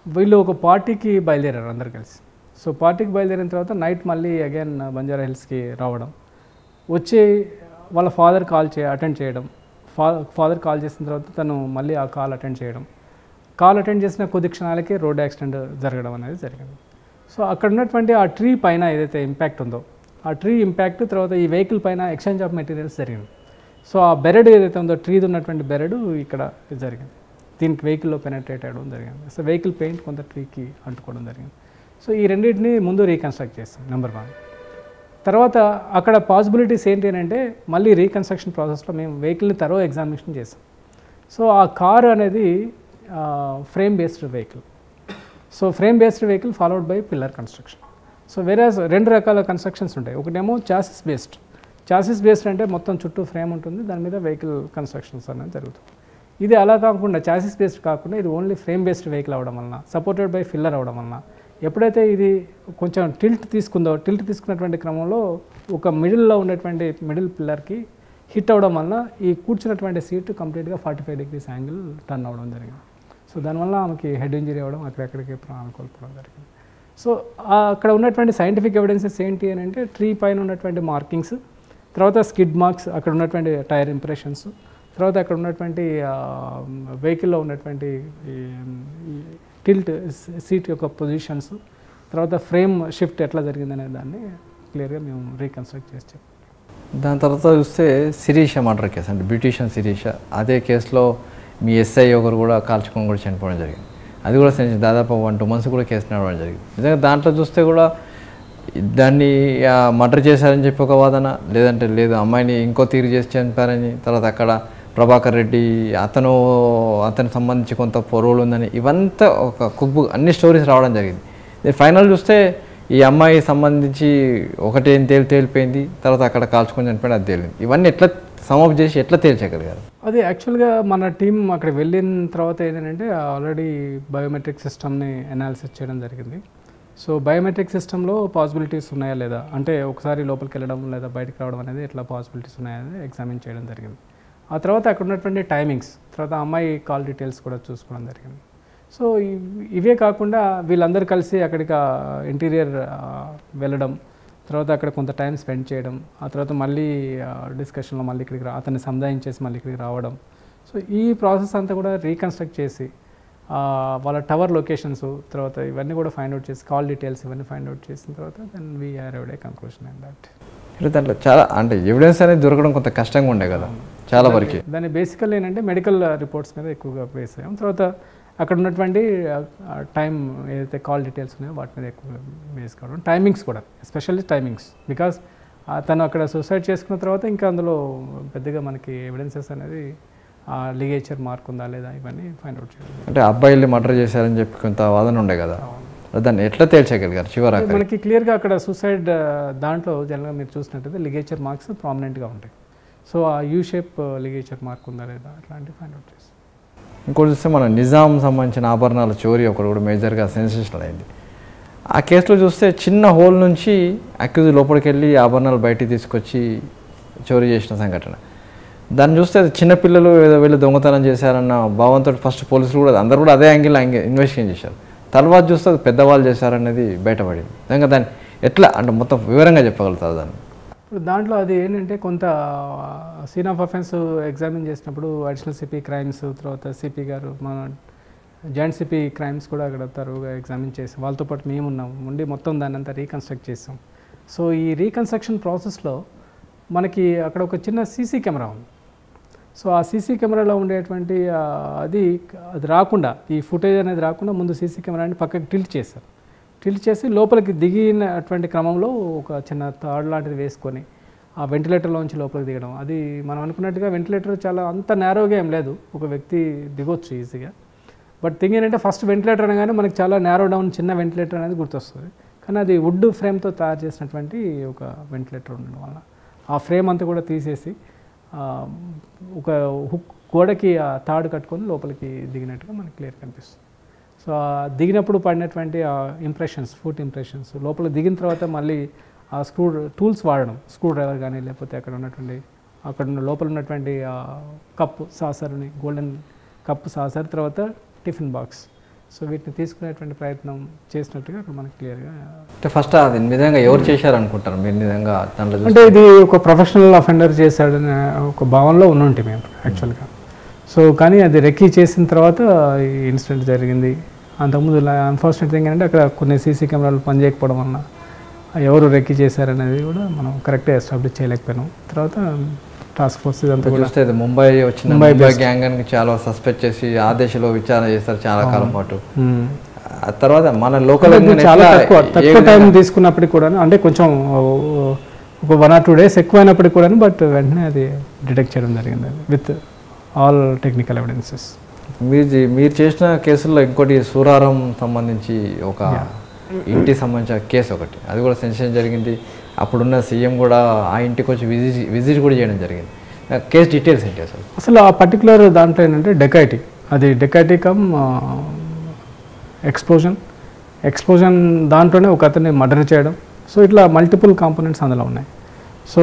వీళ్ళు ఒక పార్టీకి బయలుదేరారు అందరు కలిసి. సో పార్టీకి బయలుదేరిన తర్వాత నైట్ మళ్ళీ అగైన్ బంజారా హిల్స్కి రావడం, వచ్చి వాళ్ళ ఫాదర్ అటెండ్ చేయడం, ఫాదర్ కాల్ చేసిన తర్వాత తను మళ్ళీ ఆ కాల్ అటెండ్ చేసిన కొద్ది క్షణాలకే రోడ్ యాక్సిడెంట్ జరగడం అనేది జరిగింది. సో అక్కడ ఉన్నటువంటి ఆ ట్రీ పైన ఏదైతే ఇంపాక్ట్ ఉందో ఆ ట్రీ ఇంపాక్ట్ తర్వాత ఈ వెహికల్ పైన ఎక్స్చేంజ్ ఆఫ్ మెటీరియల్స్ జరిగింది. సో ఆ బెరడు ఏదైతే ఉందో ట్రీది ఉన్నటువంటి బెరడు ఇక్కడ జరిగింది, దీనికి వెహికల్లో పెనట్రేట్ అవ్వడం జరిగింది. సో వెహికల్ పెయింట్ కొంత ట్రీకి అంటుకోవడం జరిగింది. సో ఈ రెండింటిని ముందు రీకన్స్ట్రక్ట్ చేస్తాం నెంబర్ 1. తర్వాత అక్కడ పాసిబిలిటీస్ ఏంటి అని అంటే మళ్ళీ రీకన్స్ట్రక్షన్ ప్రాసెస్లో మేము వెహికల్ని తరో ఎగ్జామినేషన్ చేసాం. సో ఆ కారు అనేది frame based vehicle. So frame based vehicle followed by pillar construction. So whereas 2 రకాల కన్స్ట్రక్షన్స్ ఉంటాయి. ఒకటేమో చాసిస్ బేస్డ్ అంటే మొత్తం చుట్టూ ఫ్రేమ్ ఉంటుంది, దాని మీద వెహికల్ కన్స్ట్రక్షన్స్ అనేది జరుగుతుంది. ఇది అలా కాకుండా చాసిస్ బేస్డ్ కాకుండా ఇది ఓన్లీ ఫ్రేమ్ బేస్డ్ వెహికల్ అవడం వలన, సపోర్టెడ్ బై పిల్లర్ అవడం వలన, ఎప్పుడైతే ఇది కొంచెం టిల్ట్ తీసుకున్నటువంటి క్రమంలో ఒక మిడిల్లో ఉన్నటువంటి మిడిల్ పిల్లర్కి హిట్ అవ్వడం వల్ల ఈ కూర్చున్నటువంటి సీట్ కంప్లీట్గా 45 degrees యాంగిల్ టర్న్ అవ్వడం జరిగింది. సో దానివల్ల ఆమెకి హెడ్ ఇంజరీ అవ్వడం, అక్కడెక్కడికి ప్రాణాలు కోల్పోవడం జరిగింది. సో అక్కడ ఉన్నటువంటి సైంటిఫిక్ ఎవిడెన్సెస్ ఏంటి అని అంటే ట్రీ పైన ఉన్నటువంటి మార్కింగ్స్, తర్వాత స్కిడ్ మార్క్స్, అక్కడ ఉన్నటువంటి టైర్ ఇంప్రెషన్స్, తర్వాత అక్కడ ఉన్నటువంటి వెహికల్లో ఉన్నటువంటి టిల్ట్ సీట్ యొక్క పొజిషన్స్, తర్వాత ఫ్రేమ్ షిఫ్ట్ ఎట్లా జరిగిందనే దాన్ని క్లియర్గా మేము రీకన్స్ట్రక్ట్ చేసాం. దాని తర్వాత చూస్తే శిరీష మర్డర్ కేసు, అంటే బ్యూటీషియన్ శిరీష, అదే కేసులో మీ ఎస్ఐ ఒకరు కూడా కాల్చుకొని కూడా చనిపోవడం జరిగింది. అది కూడా దాదాపు 1-2 months కూడా కేసు నడవడం జరిగింది. నిజంగా దాంట్లో చూస్తే కూడా దాన్ని మర్డర్ చేశారని చెప్పి ఒక వాదన, లేదంటే లేదు అమ్మాయిని ఇంకో తీరు చేసి చనిపోయారని, తర్వాత అక్కడ ప్రభాకర్ రెడ్డి అతనికి సంబంధించి కొంత రోల్ ఉందని, ఇవంతా ఒక కుక్బుక్ అన్ని స్టోరీస్ రావడం జరిగింది. ఫైనల్ చూస్తే ఈ అమ్మాయి సంబంధించి ఒకటి ఏం తేలిపోయింది, తర్వాత అక్కడ కాల్చుకొని చనిపోయింది, అది తేలింది. ఇవన్నీ ఎట్లా సమప్ చేసి ఎట్లా తేల్చగలిగారు? అది యాక్చువల్గా మన టీం అక్కడ వెళ్ళిన తర్వాత ఏంటంటే ఆల్రెడీ బయోమెట్రిక్ సిస్టమ్ని అనాలిసిస్ చేయడం జరిగింది. సో బయోమెట్రిక్ సిస్టంలో పాసిబిలిటీస్ ఉన్నాయా లేదా, అంటే ఒకసారి లోపలికి వెళ్ళడం లేదా బయటకు రావడం అనేది ఎట్లా పాసిబిలిటీస్ ఉన్నాయా అనేది ఎగ్జామిన్ చేయడం జరిగింది. ఆ తర్వాత అక్కడ ఉన్నటువంటి టైమింగ్స్, తర్వాత అమ్మాయి కాల్ డీటెయిల్స్ కూడా చూసుకోవడం జరిగింది. సో ఇవే కాకుండా వీళ్ళందరూ కలిసి అక్కడికి ఇంటీరియర్ వెళ్ళడం, తర్వాత అక్కడ కొంత టైం స్పెండ్ చేయడం, ఆ తర్వాత మళ్ళీ డిస్కషన్లో మళ్ళీ ఇక్కడికి అతన్ని సముదాయించేసి మళ్ళీ ఇక్కడికి రావడం. సో ఈ ప్రాసెస్ అంతా కూడా రీకన్స్ట్రక్ట్ చేసి వాళ్ళ టవర్ లొకేషన్స్, తర్వాత ఇవన్నీ కూడా ఫైండ్ అవుట్ చేసి కాల్ డీటెయిల్స్ ఇవన్నీ ఫైండ్ అవుట్ చేసిన తర్వాత then we arrived a conclusion and that. దాంట్లో చాలా అంటే ఎవిడెన్స్ అనేది దొరకడం కొంత కష్టంగా ఉండే కదా చాలా వరకు. దాన్ని బేసికల్ ఏంటంటే మెడికల్ రిపోర్ట్స్ మీద ఎక్కువగా బేస్ అయ్యాం. తర్వాత అక్కడ ఉన్నటువంటి టైం ఏదైతే కాల్ డీటెయిల్స్ ఉన్నాయో వాటి మీద ఎక్కువగా బేస్ కావడం, టైమింగ్స్ కూడా ఎస్పెషల్లీ టైమింగ్స్, బికాస్ తను అక్కడ సూసైడ్ చేసుకున్న తర్వాత ఇంకా అందులో పెద్దగా మనకి ఎవిడెన్సెస్ అనేది లిగేచర్ మార్క్ ఉందా లేదా ఇవన్నీ ఫైండ్ అవుట్ చేయాలి. అంటే అబ్బాయిల్ని మర్డర్ చేశారని చెప్పి కొంత వాదన ఉండే కదా, దాన్ని ఎట్లా తేల్చగలిగారు చివరికి? మనకి క్లియర్గా అక్కడ సూసైడ్ దాంట్లో జనరల్గా మీరు చూసినట్టయితే లిగేచర్ మార్క్స్ ప్రామినెంట్గా ఉంటాయి. సో ఆ యూ షేప్ లిగేచర్ మార్క్ ఉందా లేదా అట్లాంటివి ఫైండ్ అవుట్ చేస్తాం. ఇంకోటి చూస్తే మన నిజాం సంబంధించిన ఆభరణాల చోరీ ఒకటి కూడా మేజర్గా సెన్సేషనల్ అయింది. ఆ కేసులో చూస్తే చిన్న హోల్ నుంచి అక్యూజ్ లోపలికి వెళ్ళి ఆభరణాలు బయటికి తీసుకొచ్చి చోరీ చేసిన సంఘటన. దాన్ని చూస్తే చిన్నపిల్లలు ఏదో వెళ్ళి దొంగతనం చేశారన్న భావంతో ఫస్ట్ పోలీసులు కూడా అందరూ కూడా అదే యాంగిల్ ఇన్వెస్టిగేషన్ చేశారు. తర్వాత చూస్తే అది పెద్దవాళ్ళు చేశారనేది బయటపడింది. ఇంకా దాన్ని ఎట్లా అంటే మొత్తం వివరంగా చెప్పగలుగుతారు దాన్ని? ఇప్పుడు దాంట్లో అది ఏంటంటే కొంత సీన్ ఆఫ్ అఫెన్స్ ఎగ్జామిన్ చేసినప్పుడు అడిషనల్ సిపి క్రైమ్స్, తర్వాత సిపి గారు మన జాయింట్ సిపి క్రైమ్స్ కూడా అక్కడ తరువుగా ఎగ్జామిన్ చేసాం. వాళ్ళతో పాటు మేము ఉన్నాం ఉండి మొత్తం దాన్ని అంతా రీకన్స్ట్రక్ట్ చేసాం. సో ఈ రీకన్స్ట్రక్షన్ ప్రాసెస్లో మనకి అక్కడ ఒక చిన్న సీసీ కెమెరా ఉంది. సో ఆ సీసీ కెమెరాలో ఉండేటువంటి అది రాకుండా, ఈ ఫుటేజ్ అనేది రాకుండా ముందు సీసీ కెమెరాని పక్కకి టిల్ట్ చేశారు. టిల్ట్ చేసి లోపలికి దిగినటువంటి క్రమంలో ఒక చిన్న తాడు లాంటిది వేసుకొని ఆ వెంటిలేటర్లోంచి లోపలికి దిగడం. అది మనం అనుకున్నట్టుగా వెంటిలేటర్ చాలా అంత నేరోగా ఏం లేదు, ఒక వ్యక్తి దిగొచ్చు ఈజీగా. బట్ థింగ్ ఏంటంటే ఫస్ట్ వెంటిలేటర్ అనగానే మనకి చాలా నేరో డౌన్ చిన్న వెంటిలేటర్ అనేది గుర్తొస్తుంది. కానీ అది వుడ్ ఫ్రేమ్తో తయారు చేసినటువంటి ఒక వెంటిలేటర్ ఉండడం వల్ల ఆ ఫ్రేమ్ అంతా కూడా తీసేసి ఒక హుక్ గోడకి ఆ తాడు కట్టుకొని లోపలికి దిగినట్టుగా మనకి క్లియర్ కనిపిస్తుంది. సో దిగినప్పుడు పడినటువంటి ఇంప్రెషన్స్, ఫుట్ ఇంప్రెషన్స్, లోపల దిగిన తర్వాత మళ్ళీ ఆ టూల్స్ వాడడం, స్క్రూ డ్రైవర్ కానీ లేకపోతే అక్కడ లోపల ఉన్నటువంటి కప్పు సాసర్ని, గోల్డెన్ కప్పు సాసర్, తర్వాత టిఫిన్ బాక్స్, సో వీటిని తీసుకునేటువంటి ప్రయత్నం చేసినట్టుగా అక్కడ మనకి క్లియర్గా. అంటే ఫస్ట్ అది నిజంగా ఎవరు చేశారనుకుంటారు మీరు? నిజంగా దాంట్లో అంటే ఇది ఒక ప్రొఫెషనల్ అఫెండర్ చేశాడనే ఒక భావనలో ఉన్నుంటి మేము యాక్చువల్గా. సో కానీ అది రెక్కీ చేసిన తర్వాత ఈ ఇన్సిడెంట్ జరిగింది. అంతకుముందు అన్ఫార్చునేట్ థింగ్ ఏంటంటే అక్కడ కొన్ని సీసీ కెమెరాలు పనిచేయకపోవడం వల్ల ఎవరు రెక్కీ చేశారనేది కూడా మనం కరెక్ట్గా ఎస్టాబ్లిష్ చేయలేకపోయినాం. తర్వాత టాస్క్ ఫోర్స్ ఇదంతా కూడా చూస్తే ముంబై వచ్చిన ముంబై గ్యాంగ్ అని చాలా సస్పెక్ట్ చేసి ఆ దేశంలో విచారణ చేస్తారు చాలా కాలం పాటు. ఆ తర్వాత మన లోకల్ చాలా తక్కువ టైం తీసుకున్నప్పటికి కూడా, అంటే కొంచెం ఒక 1 or 2 days ఎక్కువ అయినప్పటికీ కూడా, బట్ వెంటనే అది డిటెక్ట్ చేయడం జరిగింది విత్ ఆల్ టెక్నికల్ ఎవిడెన్సెస్. మీరు చేసిన కేసుల్లో ఇంకోటి సూరారం సంబంధించి ఒక ఇంటి సంబంధించిన కేసు ఒకటి, అది కూడా సెన్సేషన్ జరిగింది. అప్పుడున్న సీఎం కూడా ఆ ఇంటికి వచ్చి విజిట్ కూడా చేయడం జరిగింది. కేసు డీటెయిల్స్ ఏంటి అసలు ఆ పర్టికులర్ దాంట్లో ఏంటంటే డెకైటీ, అది డెకైటీ కమ్ ఎక్స్ప్లోజన్ దాంట్లోనే ఒక అతన్ని మర్డర్ చేయడం. సో ఇట్లా మల్టిపుల్ కాంపోనెంట్స్ అందులో ఉన్నాయి. సో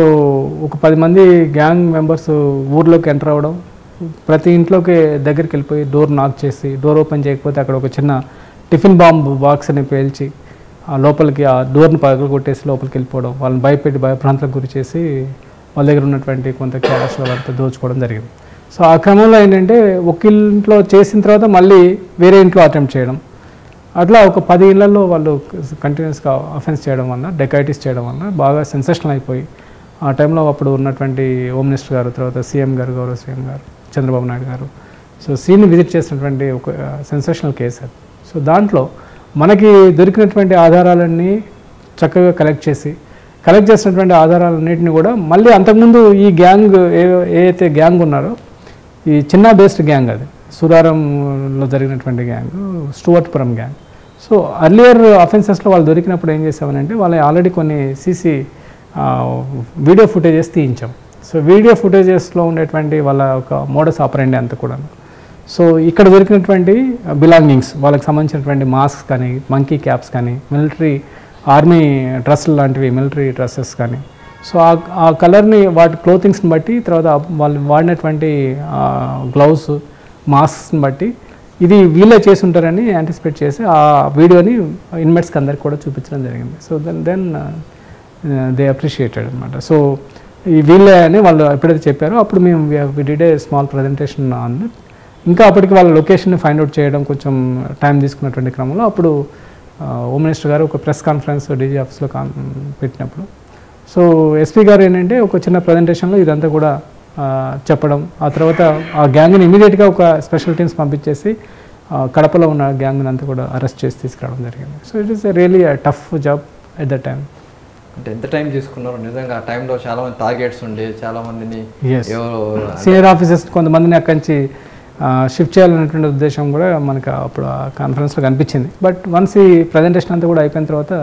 ఒక 10 మంది గ్యాంగ్ మెంబర్స్ ఊర్లోకి ఎంటర్ అవ్వడం, ప్రతి ఇంట్లోకి దగ్గరికి వెళ్ళిపోయి డోర్ నాక్ చేసి, డోర్ ఓపెన్ చేయకపోతే అక్కడ ఒక చిన్న టిఫిన్ బాంబ్ బాక్స్ అని పేల్చి లోపలికి ఆ డోర్ని పగలు కొట్టేసి లోపలికి వెళ్ళిపోవడం, వాళ్ళని భయపెట్టి భయభ్రాంతులకు గురి చేసి వాళ్ళ దగ్గర ఉన్నటువంటి కొంత క్యాష్ వాళ్ళంతా దోచుకోవడం జరిగింది. సో ఆ క్రమంలో ఏంటంటే ఒక ఇంట్లో చేసిన తర్వాత మళ్ళీ వేరే ఇంట్లో అటెంప్ట్ చేయడం, అట్లా ఒక 10 ఇళ్లలో వాళ్ళు కంటిన్యూస్గా అఫెన్స్ చేయడం వల్ల, డెకైటీస్ చేయడం వల్ల బాగా సెన్సేషనల్ అయిపోయి ఆ టైంలో అప్పుడు ఉన్నటువంటి హోమ్ మినిస్టర్ గారు, తర్వాత సీఎం గారు, గౌరవ సీఎం గారు చంద్రబాబు నాయుడు గారు సో సీన్ని విజిట్ చేసినటువంటి ఒక సెన్సేషనల్ కేసు అది. సో దాంట్లో మనకి దొరికినటువంటి ఆధారాలన్నీ చక్కగా కలెక్ట్ చేసినటువంటి ఆధారాలన్నింటినీ కూడా మళ్ళీ అంతకుముందు ఈ గ్యాంగ్ ఏదైతే గ్యాంగ్ ఉన్నారో, ఈ చిన్న బేస్డ్ గ్యాంగ్, అది సూరారంలో జరిగినటువంటి gang, Stuartpuram gang. So earlier అఫెన్సెస్లో వాళ్ళు దొరికినప్పుడు ఏం చేసామనంటే, వాళ్ళ ఆల్రెడీ కొన్ని సీసీ వీడియో ఫుటేజెస్ తీయించాం. సో వీడియో ఫుటేజెస్లో ఉండేటువంటి వాళ్ళ ఒక మోడస్ ఆపరెండి అంతా కూడా. సో ఇక్కడ దొరికినటువంటి బిలాంగింగ్స్, వాళ్ళకి సంబంధించినటువంటి మాస్క్ కానీ, మంకీ క్యాప్స్ కానీ, మిలిటరీ ఆర్మీ డ్రెస్సులు లాంటివి, మిలిటరీ డ్రెస్సెస్ కానీ, సో ఆ కలర్ని వాటి క్లోతింగ్స్ని బట్టి, తర్వాత వాళ్ళు వాడినటువంటి గ్లౌస్, మాస్క్స్ని బట్టి ఇది వీళ్ళే చేసి ఉంటారని యాంటిసిపేట్ చేసి ఆ వీడియోని ఇన్మేట్స్కి అందరికి కూడా చూపించడం జరిగింది. సో దెన్ దే అప్రిషియేటెడ్ అనమాట. సో ఈ వీళ్ళే అని వాళ్ళు ఎప్పుడైతే చెప్పారో అప్పుడు మేము we did a small presentation on it. ఇంకా అప్పటికి వాళ్ళ లొకేషన్ని ఫైండ్ అవుట్ చేయడం కొంచెం టైం తీసుకున్నటువంటి క్రమంలో అప్పుడు హోమ్ మినిస్టర్ గారు ఒక ప్రెస్ కాన్ఫరెన్స్ డీజీ ఆఫీస్లో పెట్టినప్పుడు, సో ఎస్పీ గారు ఏంటంటే ఒక చిన్న ప్రజెంటేషన్లో ఇదంతా కూడా చెప్పడం, ఆ తర్వాత ఆ గ్యాంగ్ని ఇమీడియట్గా ఒక స్పెషల్ టీమ్స్ పంపించేసి కడపలో ఉన్న గ్యాంగ్ని అంతా కూడా అరెస్ట్ చేసి తీసుకురావడం జరిగింది. So it is really tough job at the time. అంటే ఎంత టైం తీసుకున్నారు నిజంగా? ఆ టైంలో చాలా మంది టార్గెట్స్ ఉండే, చాలా మందిని సీనియర్ ఆఫీసర్స్ కొంతమందిని అక్కడి నుంచి షిఫ్ట్ చేయాలనేటువంటి ఉద్దేశం కూడా మనకు అప్పుడు ఆ కాన్ఫరెన్స్లో కనిపించింది. బట్ వన్స్ ఈ ప్రజెంటేషన్ అంతా కూడా అయిపోయిన తర్వాత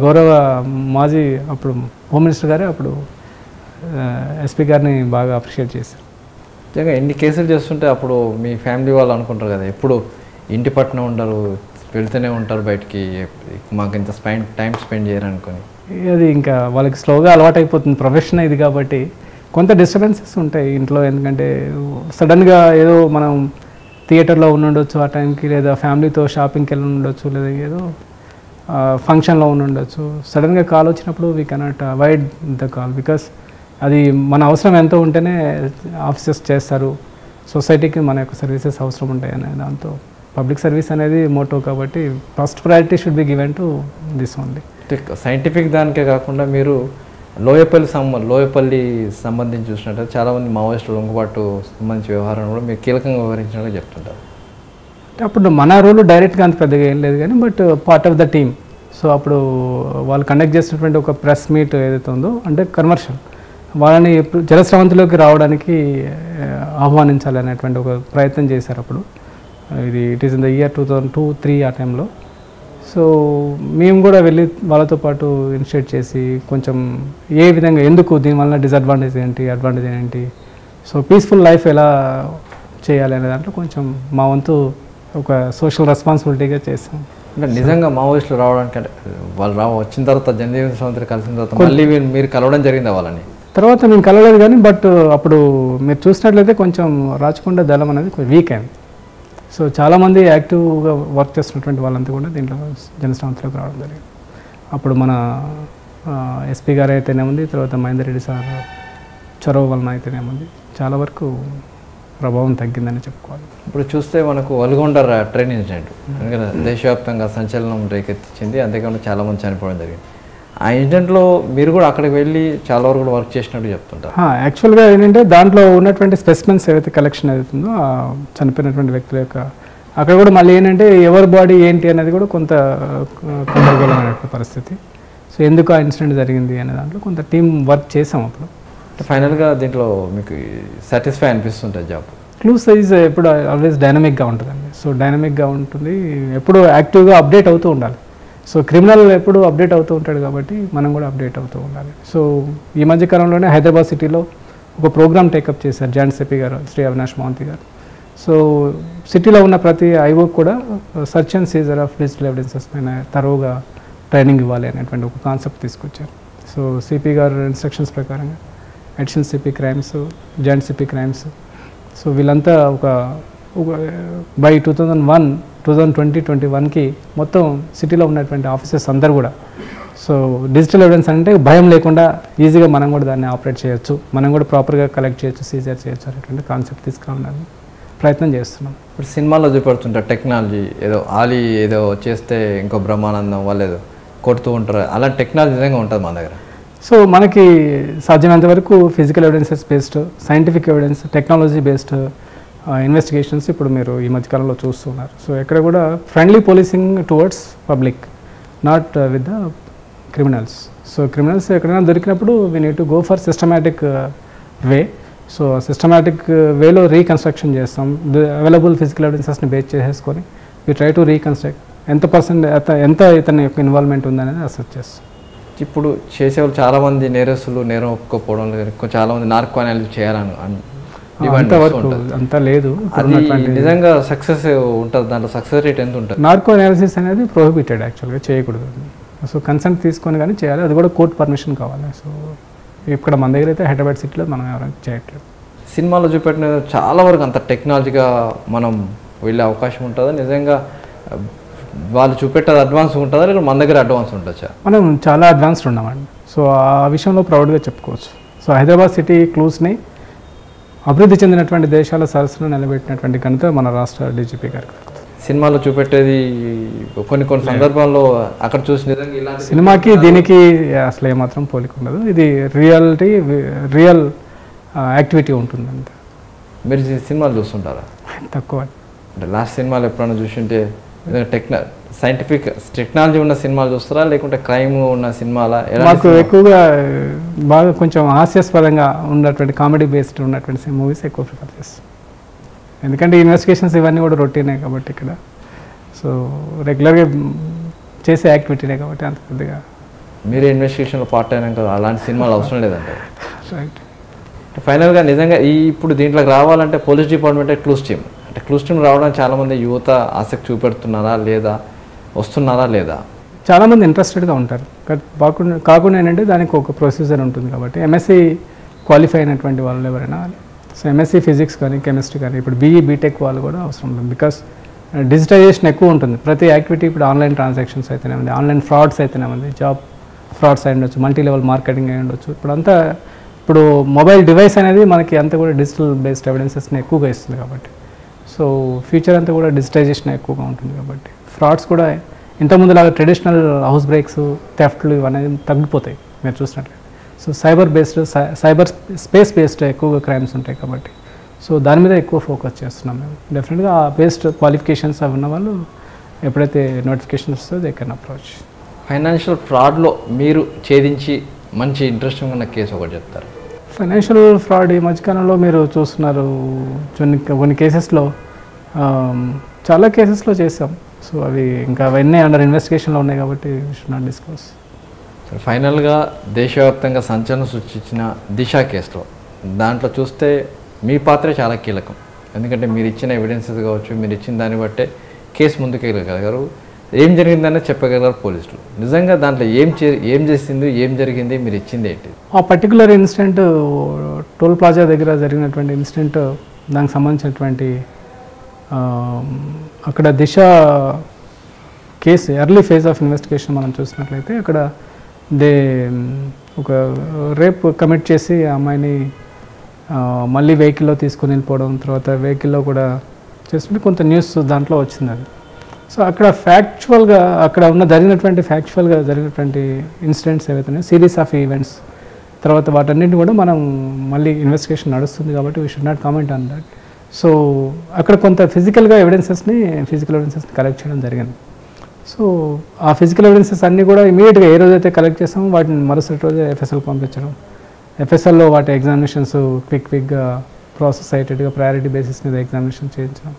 గౌరవ మాజీ అప్పుడు హోమ్ మినిస్టర్ గారే అప్పుడు ఎస్పీ గారిని బాగా అప్రిషియేట్ చేశారు. నిజంగా ఎన్ని కేసులు చేస్తుంటే అప్పుడు మీ ఫ్యామిలీ వాళ్ళు అనుకుంటారు కదా, ఎప్పుడు ఇంటి పట్టున ఉండరు, వెళ్తూనే ఉంటారు బయటికి, మాకు ఇంత టైం స్పెండ్ చేయరు అనుకొని. అది ఇంకా వాళ్ళకి స్లోగా అలవాటు అయిపోతుంది, ప్రొఫెషన్ ఇది కాబట్టి కొంత డిస్టర్బెన్సెస్ ఉంటాయి ఇంట్లో. ఎందుకంటే సడన్గా ఏదో మనం థియేటర్లో ఉండొచ్చు ఆ టైంకి, లేదా ఫ్యామిలీతో షాపింగ్కి వెళ్ళి ఉండొచ్చు, లేదా ఏదో ఫంక్షన్లో ఉండొచ్చు. సడన్గా కాల్ వచ్చినప్పుడు we cannot avoid the call, because అది మన అవసరం ఎంతో ఉంటేనే ఆఫీసెస్ చేస్తారు, సొసైటీకి మన యొక్క సర్వీసెస్ అవసరం ఉంటాయి అనే దాంతో పబ్లిక్ సర్వీస్ అనేది మోటో కాబట్టి first priority should be given to this only. Scientific దానికే కాకుండా మీరు లోయపల్లి సంబంధించి చూసినట్టు చాలామంది మావోయిస్టులు లొంగుబాటు సంబంధించి వ్యవహారం కూడా మీరు కీలకంగా వ్యవహరించినట్టు చెప్తుంటారు. అప్పుడు మన రోల్ డైరెక్ట్గా అంత పెద్దగా ఏం లేదు కానీ but part of the team. So అప్పుడు వాళ్ళు కండక్ట్ చేసినటువంటి ఒక ప్రెస్ మీట్ ఏదైతే ఉందో అంటే కమర్షియల్, వాళ్ళని జలస్రవంతిలోకి రావడానికి ఆహ్వానించాలనేటువంటి ఒక ప్రయత్నం చేశారు అప్పుడు. It is in the year 2002-03 ఆ టైంలో. సో మేము కూడా వెళ్ళి వాళ్ళతో పాటు ఇనిషియేట్ చేసి కొంచెం ఏ విధంగా, ఎందుకు దీనివల్ల డిసడ్వాంటేజ్ ఏంటి, అడ్వాంటేజ్ ఏంటి, సో పీస్ఫుల్ లైఫ్ ఎలా చేయాలి అనే దాంట్లో కొంచెం మా వంతు ఒక సోషల్ రెస్పాన్సిబిలిటీగా చేసాం. అంటే నిజంగా మావోయిస్టులు రావడానికి అంటే వాళ్ళు వచ్చిన తర్వాత జనజీవన స్రవంతి కలిసిన తర్వాత మళ్ళీ మీరు కలవడం జరిగింది వాళ్ళని? తర్వాత మేము కలవలేదు కానీ బట్ అప్పుడు మీరు చూసినట్లయితే కొంచెం రాచకొండ దళం అనేది కొంచెం వీక్ అయింది. సో చాలామంది యాక్టివ్గా వర్క్ చేస్తున్నటువంటి వాళ్ళంతా కూడా దీంట్లో జనస్రవంతిలోకి రావడం జరిగింది. అప్పుడు మన ఎస్పీ గారు అయితేనేముంది, తర్వాత మహేందర్ రెడ్డి సార్ చొరవ వలన అయితేనేముంది, చాలా వరకు ప్రభావం తగ్గిందని చెప్పుకోవాలి. ఇప్పుడు చూస్తే మనకు వల్గొండ ట్రైన్ ఇన్సిడెంట్ ఎందుకంటే దేశవ్యాప్తంగా సంచలనం రేకెత్తించింది, అంతేకాకుండా చాలామంది చనిపోవడం జరిగింది. ఆ ఇన్సిడెంట్లో మీరు కూడా అక్కడికి వెళ్ళి చాలా వరకు కూడా వర్క్ చేసినట్టు చెప్తుంటారు. యాక్చువల్గా ఏంటంటే దాంట్లో ఉన్నటువంటి స్పెసిమెన్స్ ఏవైతే కలెక్షన్ అవుతుందో చనిపోయినటువంటి వ్యక్తుల యొక్క అక్కడ కూడా మళ్ళీ ఏంటంటే ఎవరి బాడీ ఏంటి అనేది కూడా కొంత గందరగోళమైన పరిస్థితి. సో ఎందుకు ఆ ఇన్సిడెంట్ జరిగింది అనే దాంట్లో కొంత టీం వర్క్ చేసాం అప్పుడు. ఫైనల్గా దీంట్లో మీకు సాటిస్ఫై అనిపిస్తుంటుంది జాబ్? క్లూ సైజ్ ఎప్పుడు ఆల్వేస్ డైనమిక్గా ఉంటుందండి. సో డైనమిక్గా ఉంటుంది, ఎప్పుడు యాక్టివ్గా అప్డేట్ అవుతూ ఉండాలి. సో క్రిమినల్ ఎప్పుడు అప్డేట్ అవుతూ ఉంటాడు కాబట్టి మనం కూడా అప్డేట్ అవుతూ ఉండాలి. సో ఈ మధ్యకాలంలోనే హైదరాబాద్ సిటీలో ఒక ప్రోగ్రామ్ టేకప్ చేశారు జాయింట్ సెపీ గారు, శ్రీ అవినాష్ మోహంతి గారు. సో సిటీలో ఉన్న ప్రతి ఐఓకి కూడా search and Caesar of digital evidences పైన తరోగా ట్రైనింగ్ ఇవ్వాలి అనేటువంటి ఒక కాన్సెప్ట్ తీసుకొచ్చారు. సో సిపి గారు ఇన్స్ట్రక్షన్స్ ప్రకారంగా additional CP crimes, joint CP crimes, so వీళ్ళంతా ఒక బై 2020-21కి మొత్తం సిటీలో ఉన్నటువంటి ఆఫీసెస్ అందరూ కూడా సో డిజిటల్ ఎవిడెన్స్ అంటే భయం లేకుండా ఈజీగా మనం కూడా దాన్ని ఆపరేట్ చేయొచ్చు, మనం కూడా ప్రాపర్గా కలెక్ట్ చేయొచ్చు, సీజర్ చేయొచ్చు అనేటువంటి కాన్సెప్ట్ తీసుకురావడానికి ప్రయత్నం చేస్తున్నాం. ఇప్పుడు సినిమాలో చూపెడుతుంటారు టెక్నాలజీ ఏదో ఆలీ ఏదో చేస్తే ఇంకో బ్రహ్మానందం వాళ్ళు ఏదో కొడుతూ ఉంటారు, అలా టెక్నాలజీ నిజంగా ఉంటుంది మన దగ్గర. సో మనకి సాధ్యమైనంత వరకు physical evidences based, scientific evidence, technology based investigations ఇప్పుడు మీరు ఈ మధ్యకాలంలో చూస్తున్నారు. సో ఎక్కడ కూడా friendly policing towards public, not with the criminals. So criminals ఎక్కడైనా దొరికినప్పుడు we need to go for systematic way. So systematic వేలో రీకన్స్ట్రక్షన్ చేస్తాం, అవైలబుల్ ఫిజికల్ ఎవిడెన్సెస్ని బేస్ చేసేసుకొని వీ ట్రై టు రీకన్స్ట్రక్ట్ ఎంత ఇతని యొక్క ఇన్వాల్వ్మెంట్ ఉందనేది అసెస్ చేస్తాం. ఇప్పుడు చేసేవాళ్ళు చాలామంది నేరస్తులు నేరం ఒప్పుకోకపోవడం లేదు, చాలామంది నార్కో అనాలిసిస్ చేయాలని అంతవరకు అంతా లేదు. అది నిజంగా సక్సెస్ ఉంటుంది, దాంట్లో సక్సెస్ రేట్ ఎంత ఉంటుంది? నార్కో అనాలిసిస్ అనేది ప్రొహిబిటెడ్, యాక్చువల్గా చేయకూడదు. సో కన్సెంట్ తీసుకొని కానీ చేయాలి, అది కూడా కోర్ట్ పర్మిషన్ కావాలి. సో ఇక్కడ మన దగ్గర అయితే హైదరాబాద్ సిటీలో మనం ఎవరైనా చేయట్లేదు. సినిమాలో చూపెట్టిన చాలా వరకు అంత టెక్నాలజీగా మనం వెళ్ళే అవకాశం ఉంటుందా? నిజంగా వాళ్ళు చూపెట్టేది అడ్వాన్స్ ఉంటుందా, లేదా మన దగ్గర అడ్వాన్స్ ఉండొచ్చా? మనం చాలా అడ్వాన్స్డ్ ఉన్నామండి. సో ఆ విషయంలో ప్రౌడ్గా చెప్పుకోవచ్చు. సో హైదరాబాద్ సిటీ క్లూస్ని అభివృద్ధి చెందినటువంటి దేశాల సరస్సును నిలబెట్టినటువంటి ఘనత మన రాష్ట్ర డీజీపీ గారికి. సినిమాలో చూపెట్టేది కొన్ని సందర్భాల్లో అక్కడ చూసి నిజంగా ఇలాంటి సినిమాకి దీనికి అసలు ఏమాత్రం పోలిక ఉండదు. ఇది రియల్ యాక్టివిటీ ఉంటుంది అంతే. మీరు సినిమాలు చూస్తుంటారా? తక్కువ. అంటే లాస్ట్ సినిమాలు ఎప్పుడైనా చూసింటే సైంటిఫిక్ టెక్నాలజీ ఉన్న సినిమాలు చూస్తారా, లేకుంటే క్రైమ్ ఉన్న సినిమాలా? మాకు ఎక్కువగా బాగా కొంచెం హాస్యాస్పదంగా ఉన్నటువంటి కామెడీ బేస్డ్ ఉన్నటువంటి మూవీస్ ఎక్కువ ప్రిఫర్ చేస్తాం. ఎందుకంటే ఇన్వెస్టిగేషన్స్ ఇవన్నీ కూడా రొటీనే కాబట్టి ఇక్కడ. సో రెగ్యులర్గా చేసే యాక్టివిటీనే కాబట్టి అంత పెద్దగా. మీరే ఇన్వెస్టిగేషన్లో పార్ట్ అయినాం కదా, అలాంటి సినిమాలు అవసరం లేదంటే. రైట్. ఫైనల్గా నిజంగా ఇప్పుడు దీంట్లోకి రావాలంటే పోలీస్ డిపార్ట్మెంటే క్లూస్ టీమ్, అంటే క్లూస్ టీమ్ రావడానికి చాలామంది యువత ఆసక్తి చూపెడుతున్నారా లేదా, వస్తున్నారా లేదా? చాలామంది ఇంట్రెస్టెడ్గా ఉంటారు. కాకుండా ఏంటంటే దానికి ఒక ప్రొసీజర్ ఉంటుంది కాబట్టి ఎంఎస్సి క్వాలిఫై అయినటువంటి వాళ్ళు ఎవరైనా, సో ఎంఎస్సి ఫిజిక్స్ కానీ కెమిస్ట్రీ కానీ, ఇప్పుడు బీఈ బీటెక్ వాళ్ళు కూడా అవసరం ఉంటుంది. బికాస్ డిజిటైజేషన్ ఎక్కువ ఉంటుంది. ప్రతి యాక్టివిటీ ఇప్పుడు ఆన్లైన్ ట్రాన్సాక్షన్స్ అయితేనే ఉంది, ఆన్లైన్ ఫ్రాడ్స్ అయితేనే ఉంది, జాబ్ ఫ్రాడ్స్ అయి ఉండొచ్చు, మల్టీ లెవెల్ మార్కెటింగ్ అయి ఉండొచ్చు. ఇప్పుడు మొబైల్ డివైస్ అనేది మనకి అంతా కూడా డిజిటల్ బేస్డ్ ఎవిడెన్సెస్ని ఎక్కువగా ఇస్తుంది కాబట్టి, సో ఫ్యూచర్ అంతా కూడా డిజిటైజేషన్ ఎక్కువగా ఉంటుంది కాబట్టి ఫ్రాడ్స్ కూడా ఇంతకుముందులాగా ట్రెడిషనల్ హౌస్ బ్రేక్స్, థెఫ్ట్లు ఇవన్నీ తగ్గిపోతాయి మీరు చూసినట్లయితే. సో సైబర్ స్పేస్ బేస్డ్ ఎక్కువగా క్రైమ్స్ ఉంటాయి కాబట్టి, సో దాని మీద ఎక్కువ ఫోకస్ చేస్తున్నాం మేము. డెఫినెట్గా ఆ బేస్డ్ క్వాలిఫికేషన్స్ అవి ఉన్న వాళ్ళు ఎప్పుడైతే నోటిఫికేషన్ వస్తుందో దే కెన్ అప్రోచ్. ఫైనాన్షియల్ ఫ్రాడ్లో మీరు ఛేదించి మంచి ఇంట్రెస్టింగ్ ఉన్న కేసు ఒకటి చెప్తారు? ఫైనాన్షియల్ ఫ్రాడ్ ఈ మధ్యకాలంలో మీరు చూస్తున్నారు, కొన్ని కేసెస్లో, చాలా కేసెస్లో చేసాం. సో అవి ఇంకా అవన్నీ అండర్ ఇన్వెస్టిగేషన్లో ఉన్నాయి కాబట్టి వీ షుడ్ నాట్ డిస్కస్. ఫైనల్గా దేశవ్యాప్తంగా సంచలనం సృష్టించిన దిశ కేసులో దాంట్లో చూస్తే మీ పాత్ర చాలా కీలకం. ఎందుకంటే మీరు ఇచ్చిన ఎవిడెన్సెస్ కావచ్చు, మీరు ఇచ్చిన దాన్ని బట్టే కేసు ముందుకెళ్ళగలగారు, ఏం జరిగిందనే చెప్పగలరు పోలీసులు. నిజంగా దాంట్లో ఏం చేసింది, ఏం జరిగింది, మీరు ఇచ్చింది ఏంటి? ఆ పర్టికులర్ ఇన్సిడెంట్ టోల్ ప్లాజా దగ్గర జరిగినటువంటి ఇన్సిడెంట్, దానికి సంబంధించినటువంటి అక్కడ Disha case early phase of investigation మనం చూసినట్లయితే అక్కడ ఒక రేప్ కమిట్ చేసి ఆ అమ్మాయిని మళ్ళీ వెహికల్లో తీసుకొని వెళ్ళిపోవడం, తర్వాత వెహికల్లో కూడా చేస్తుంటే కొంత న్యూస్ దాంట్లో వచ్చింది అది. సో అక్కడ ఫ్యాక్చువల్గా జరిగినటువంటి ఇన్సిడెంట్స్ ఏవైతే సిరీస్ ఆఫ్ ఈవెంట్స్, తర్వాత వాటన్నింటిని కూడా మనం మళ్ళీ ఇన్వెస్టిగేషన్ నడుస్తుంది కాబట్టి we should not comment on that. So అక్కడ కొంత ఫిజికల్ ఎవిడెన్సెస్ని కలెక్ట్ చేయడం జరిగింది. సో ఆ ఫిజికల్ ఎవిడెన్సెస్ అన్నీ కూడా ఇమీడియట్గా ఏ రోజైతే కలెక్ట్ చేస్తామో వాటిని మరుసటి రోజే ఎఫ్ఎస్ఎల్కి పంపించడం, ఎఫ్ఎస్ఎల్లో వాటి ఎగ్జామినేషన్స్ క్విక్గా ప్రాసెస్ అయ్యేటట్టుగా ప్రయారిటీ బేసిస్ మీద ఎగ్జామినేషన్ చేయించడం.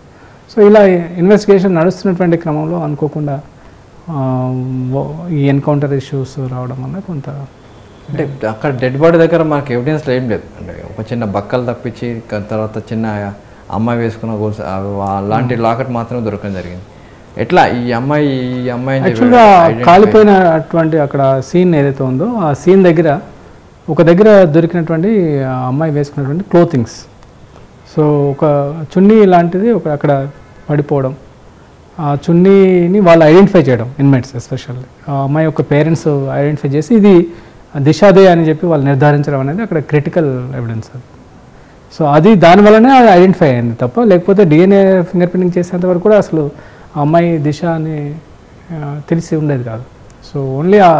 సో ఇలా ఇన్వెస్టిగేషన్ నడుస్తున్నటువంటి క్రమంలో అనుకోకుండా ఈ ఎన్కౌంటర్ ఇష్యూస్ రావడం వల్ల కొంత, అంటే అక్కడ డెడ్ బాడీ దగ్గర మనకు ఎవిడెన్స్ ఏం లేదు, అంటే ఒక చిన్న బక్కలు తప్పించి తర్వాత చిన్న అమ్మాయి వేసుకున్న గోల్స్ అలాంటి లాకెట్ మాత్రమే దొరకడం జరిగింది. ఎట్లా ఈ అమ్మాయి యాక్చువల్గా కాలిపోయినటువంటి అక్కడ సీన్ ఏదైతే ఉందో ఆ సీన్ దగ్గర దొరికినటువంటి అమ్మాయి వేసుకున్నటువంటి క్లోతింగ్స్, సో ఒక చున్నీ లాంటిది అక్కడ పడిపోవడం, ఆ చున్నీని వాళ్ళు ఐడెంటిఫై చేయడం, ఇన్మేట్స్ ఎస్పెషల్లీ ఆ అమ్మాయి యొక్క పేరెంట్స్ ఐడెంటిఫై చేసి ఇది దిశాదే అని చెప్పి వాళ్ళు నిర్ధారించడం అనేది అక్కడ క్రిటికల్ ఎవిడెన్స్ అది. సో అది దానివల్లనే ఐడెంటిఫై అయింది తప్ప, లేకపోతే డిఎన్ఏ ఫింగర్ ప్రింటింగ్ చేసేంత వరకు కూడా అసలు ఆ అమ్మాయి దిశ అని తెలిసి ఉండేది కాదు. సో ఓన్లీ ఆ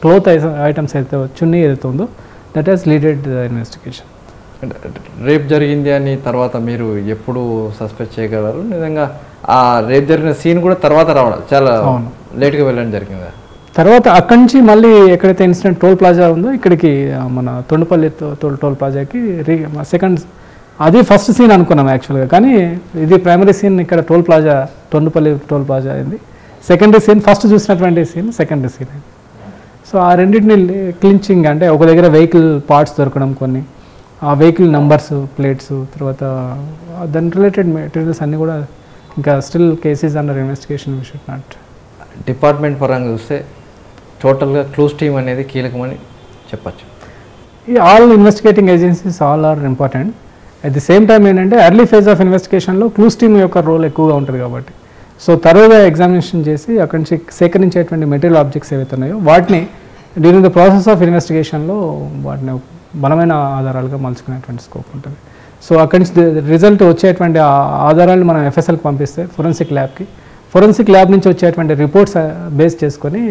క్లోత్ ఐటమ్స్ అయితే చున్నీ ఏదైతే ఉందో that has లీడెడ్ the investigation. Rape జరిగింది అని తర్వాత మీరు ఎప్పుడు సస్పెక్ట్ చేయగలరు? నిజంగా ఆ రేప్ జరిగిన సీన్ కూడా తర్వాత రావడం చాలా లేట్గా వెళ్ళడం జరిగింది. తర్వాత అక్కడి నుంచి మళ్ళీ ఎక్కడైతే ఇన్సిడెంట్ టోల్ ప్లాజా ఉందో ఇక్కడికి మన తొండపల్లి టోల్ ప్లాజాకి సెకండ్, అది ఫస్ట్ సీన్ అనుకున్నాం యాక్చువల్గా, కానీ ఇది ప్రైమరీ సీన్ ఇక్కడ తొండపల్లి టోల్ ప్లాజా అయింది. సెకండరీ సీన్ ఫస్ట్ చూసినటువంటి సీన్ సెకండరీ సీన్ అయింది. సో ఆ రెండింటిని క్లించింగ్ అంటే ఒక దగ్గర వెహికల్ పార్ట్స్ దొరకడం, కొన్ని ఆ వెహికల్ నంబర్స్, ప్లేట్స్, తర్వాత దాని రిలేటెడ్ మెటీరియల్స్ అన్నీ కూడా ఇంకా still cases under investigation. We should not. Department పరంగా చూస్తే టోటల్గా క్లూస్ టీమ్ అనేది కీలకమని చెప్పచ్చు. ఈ all investigating agencies all are important. At the same time ఏంటంటే ఎర్లీ ఫేజ్ ఆఫ్ ఇన్వెస్టిగేషన్లో క్లూస్ టీమ్ యొక్క రోల్ ఎక్కువగా ఉంటుంది కాబట్టి సో తరోగా ఎగ్జామినేషన్ చేసి అక్కడి నుంచి సేకరించేటువంటి మెటీరియల్ ఆబ్జెక్ట్స్ ఏవైతే ఉన్నాయో వాటిని డ్యూరింగ్ ద ప్రాసెస్ ఆఫ్ ఇన్వెస్టిగేషన్లో వాటిని బలమైన ఆధారాలుగా మలుచుకునేటువంటి స్కోప్ ఉంటుంది. సో అక్కడి నుంచి రిజల్ట్ వచ్చేటువంటి ఆధారాలు మనం ఎఫ్ఎస్ఎల్కి పంపిస్తే ఫోరెన్సిక్ ల్యాబ్ నుంచి వచ్చేటువంటి రిపోర్ట్స్ బేస్ చేసుకొని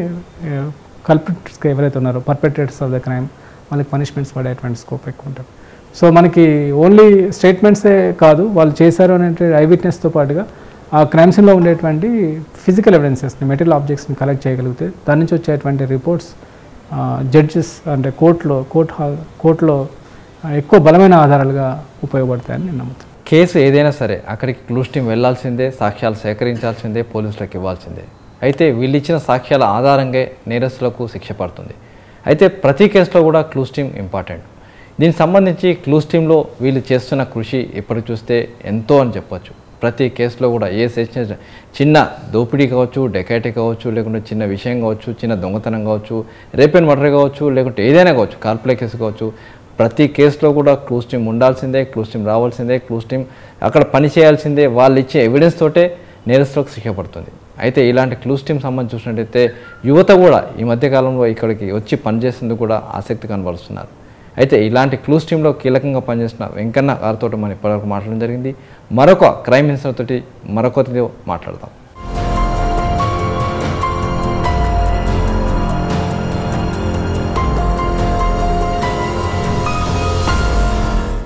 కల్ప్రిట్స్కి ఎవరైతే ఉన్నారో పర్పెట్రేటర్స్ ఆఫ్ ద క్రైమ్ వాళ్ళకి పనిష్మెంట్స్ పడేటువంటి స్కోప్ ఎక్కువ ఉంటుంది. సో మనకి ఓన్లీ స్టేట్మెంట్సే కాదు, వాళ్ళు చేశారు అనే ఐ విట్నెస్తో పాటుగా ఆ క్రైమ్ సీన్లో ఉండేటువంటి ఫిజికల్ ఎవిడెన్సెస్ని, మెటీరియల్ ఆబ్జెక్ట్స్ని కలెక్ట్ చేయగలిగితే దాని నుంచి వచ్చేటువంటి రిపోర్ట్స్ జడ్జెస్ అంటే కోర్టులో ఎక్కువ బలమైన ఆధారాలుగా ఉపయోగపడతాయని నేను నమ్ముతాను. కేసు ఏదైనా సరే అక్కడికి క్లూస్ టీమ్ వెళ్లాల్సిందే, సాక్ష్యాలు సేకరించాల్సిందే, పోలీసులకు ఇవ్వాల్సిందే. అయితే వీళ్ళు ఇచ్చిన సాక్ష్యాల ఆధారంగా నేరస్తులకు శిక్ష పడుతుంది. అయితే ప్రతి కేసులో కూడా క్లూస్ టీమ్ ఇంపార్టెంట్. దీనికి సంబంధించి క్లూస్ టీంలో వీళ్ళు చేస్తున్న కృషి ఇప్పటికి చూస్తే ఎంతో అని చెప్పొచ్చు. ప్రతి కేసులో కూడా ఏ సెషన్ చిన్న దోపిడీ కావచ్చు, డెకాయిటీ కావచ్చు, లేకుంటే చిన్న విషయం కావచ్చు, చిన్న దొంగతనం కావచ్చు, రేప్ అండ్ మర్డర్ కావచ్చు, లేకుంటే ఏదైనా కావచ్చు, కార్ప్లే కేసు కావచ్చు, ప్రతి కేసులో కూడా క్లూస్ టీమ్ ఉండాల్సిందే, క్లూస్ టీమ్ రావాల్సిందే, క్లూస్ టీమ్ అక్కడ పని చేయాల్సిందే. వాళ్ళు ఇచ్చే ఎవిడెన్స్ తోటే నేరస్తులకు శిక్ష పడుతుంది. అయితే ఇలాంటి క్లూస్ టీమ్ సంబంధించి చూసినట్టయితే యువత కూడా ఈ మధ్యకాలంలో ఇక్కడికి వచ్చి పనిచేసేందుకు కూడా ఆసక్తి కనబరుస్తున్నారు. అయితే ఇలాంటి క్లూస్ టీంలో కీలకంగా పనిచేసిన వెంకన్న గారితో మనం ఇప్పటివరకు మాట్లాడడం జరిగింది. మరొక క్రైమ్ ఇన్సిడెంట్ తోటి మరొకరితో మాట్లాడదాం.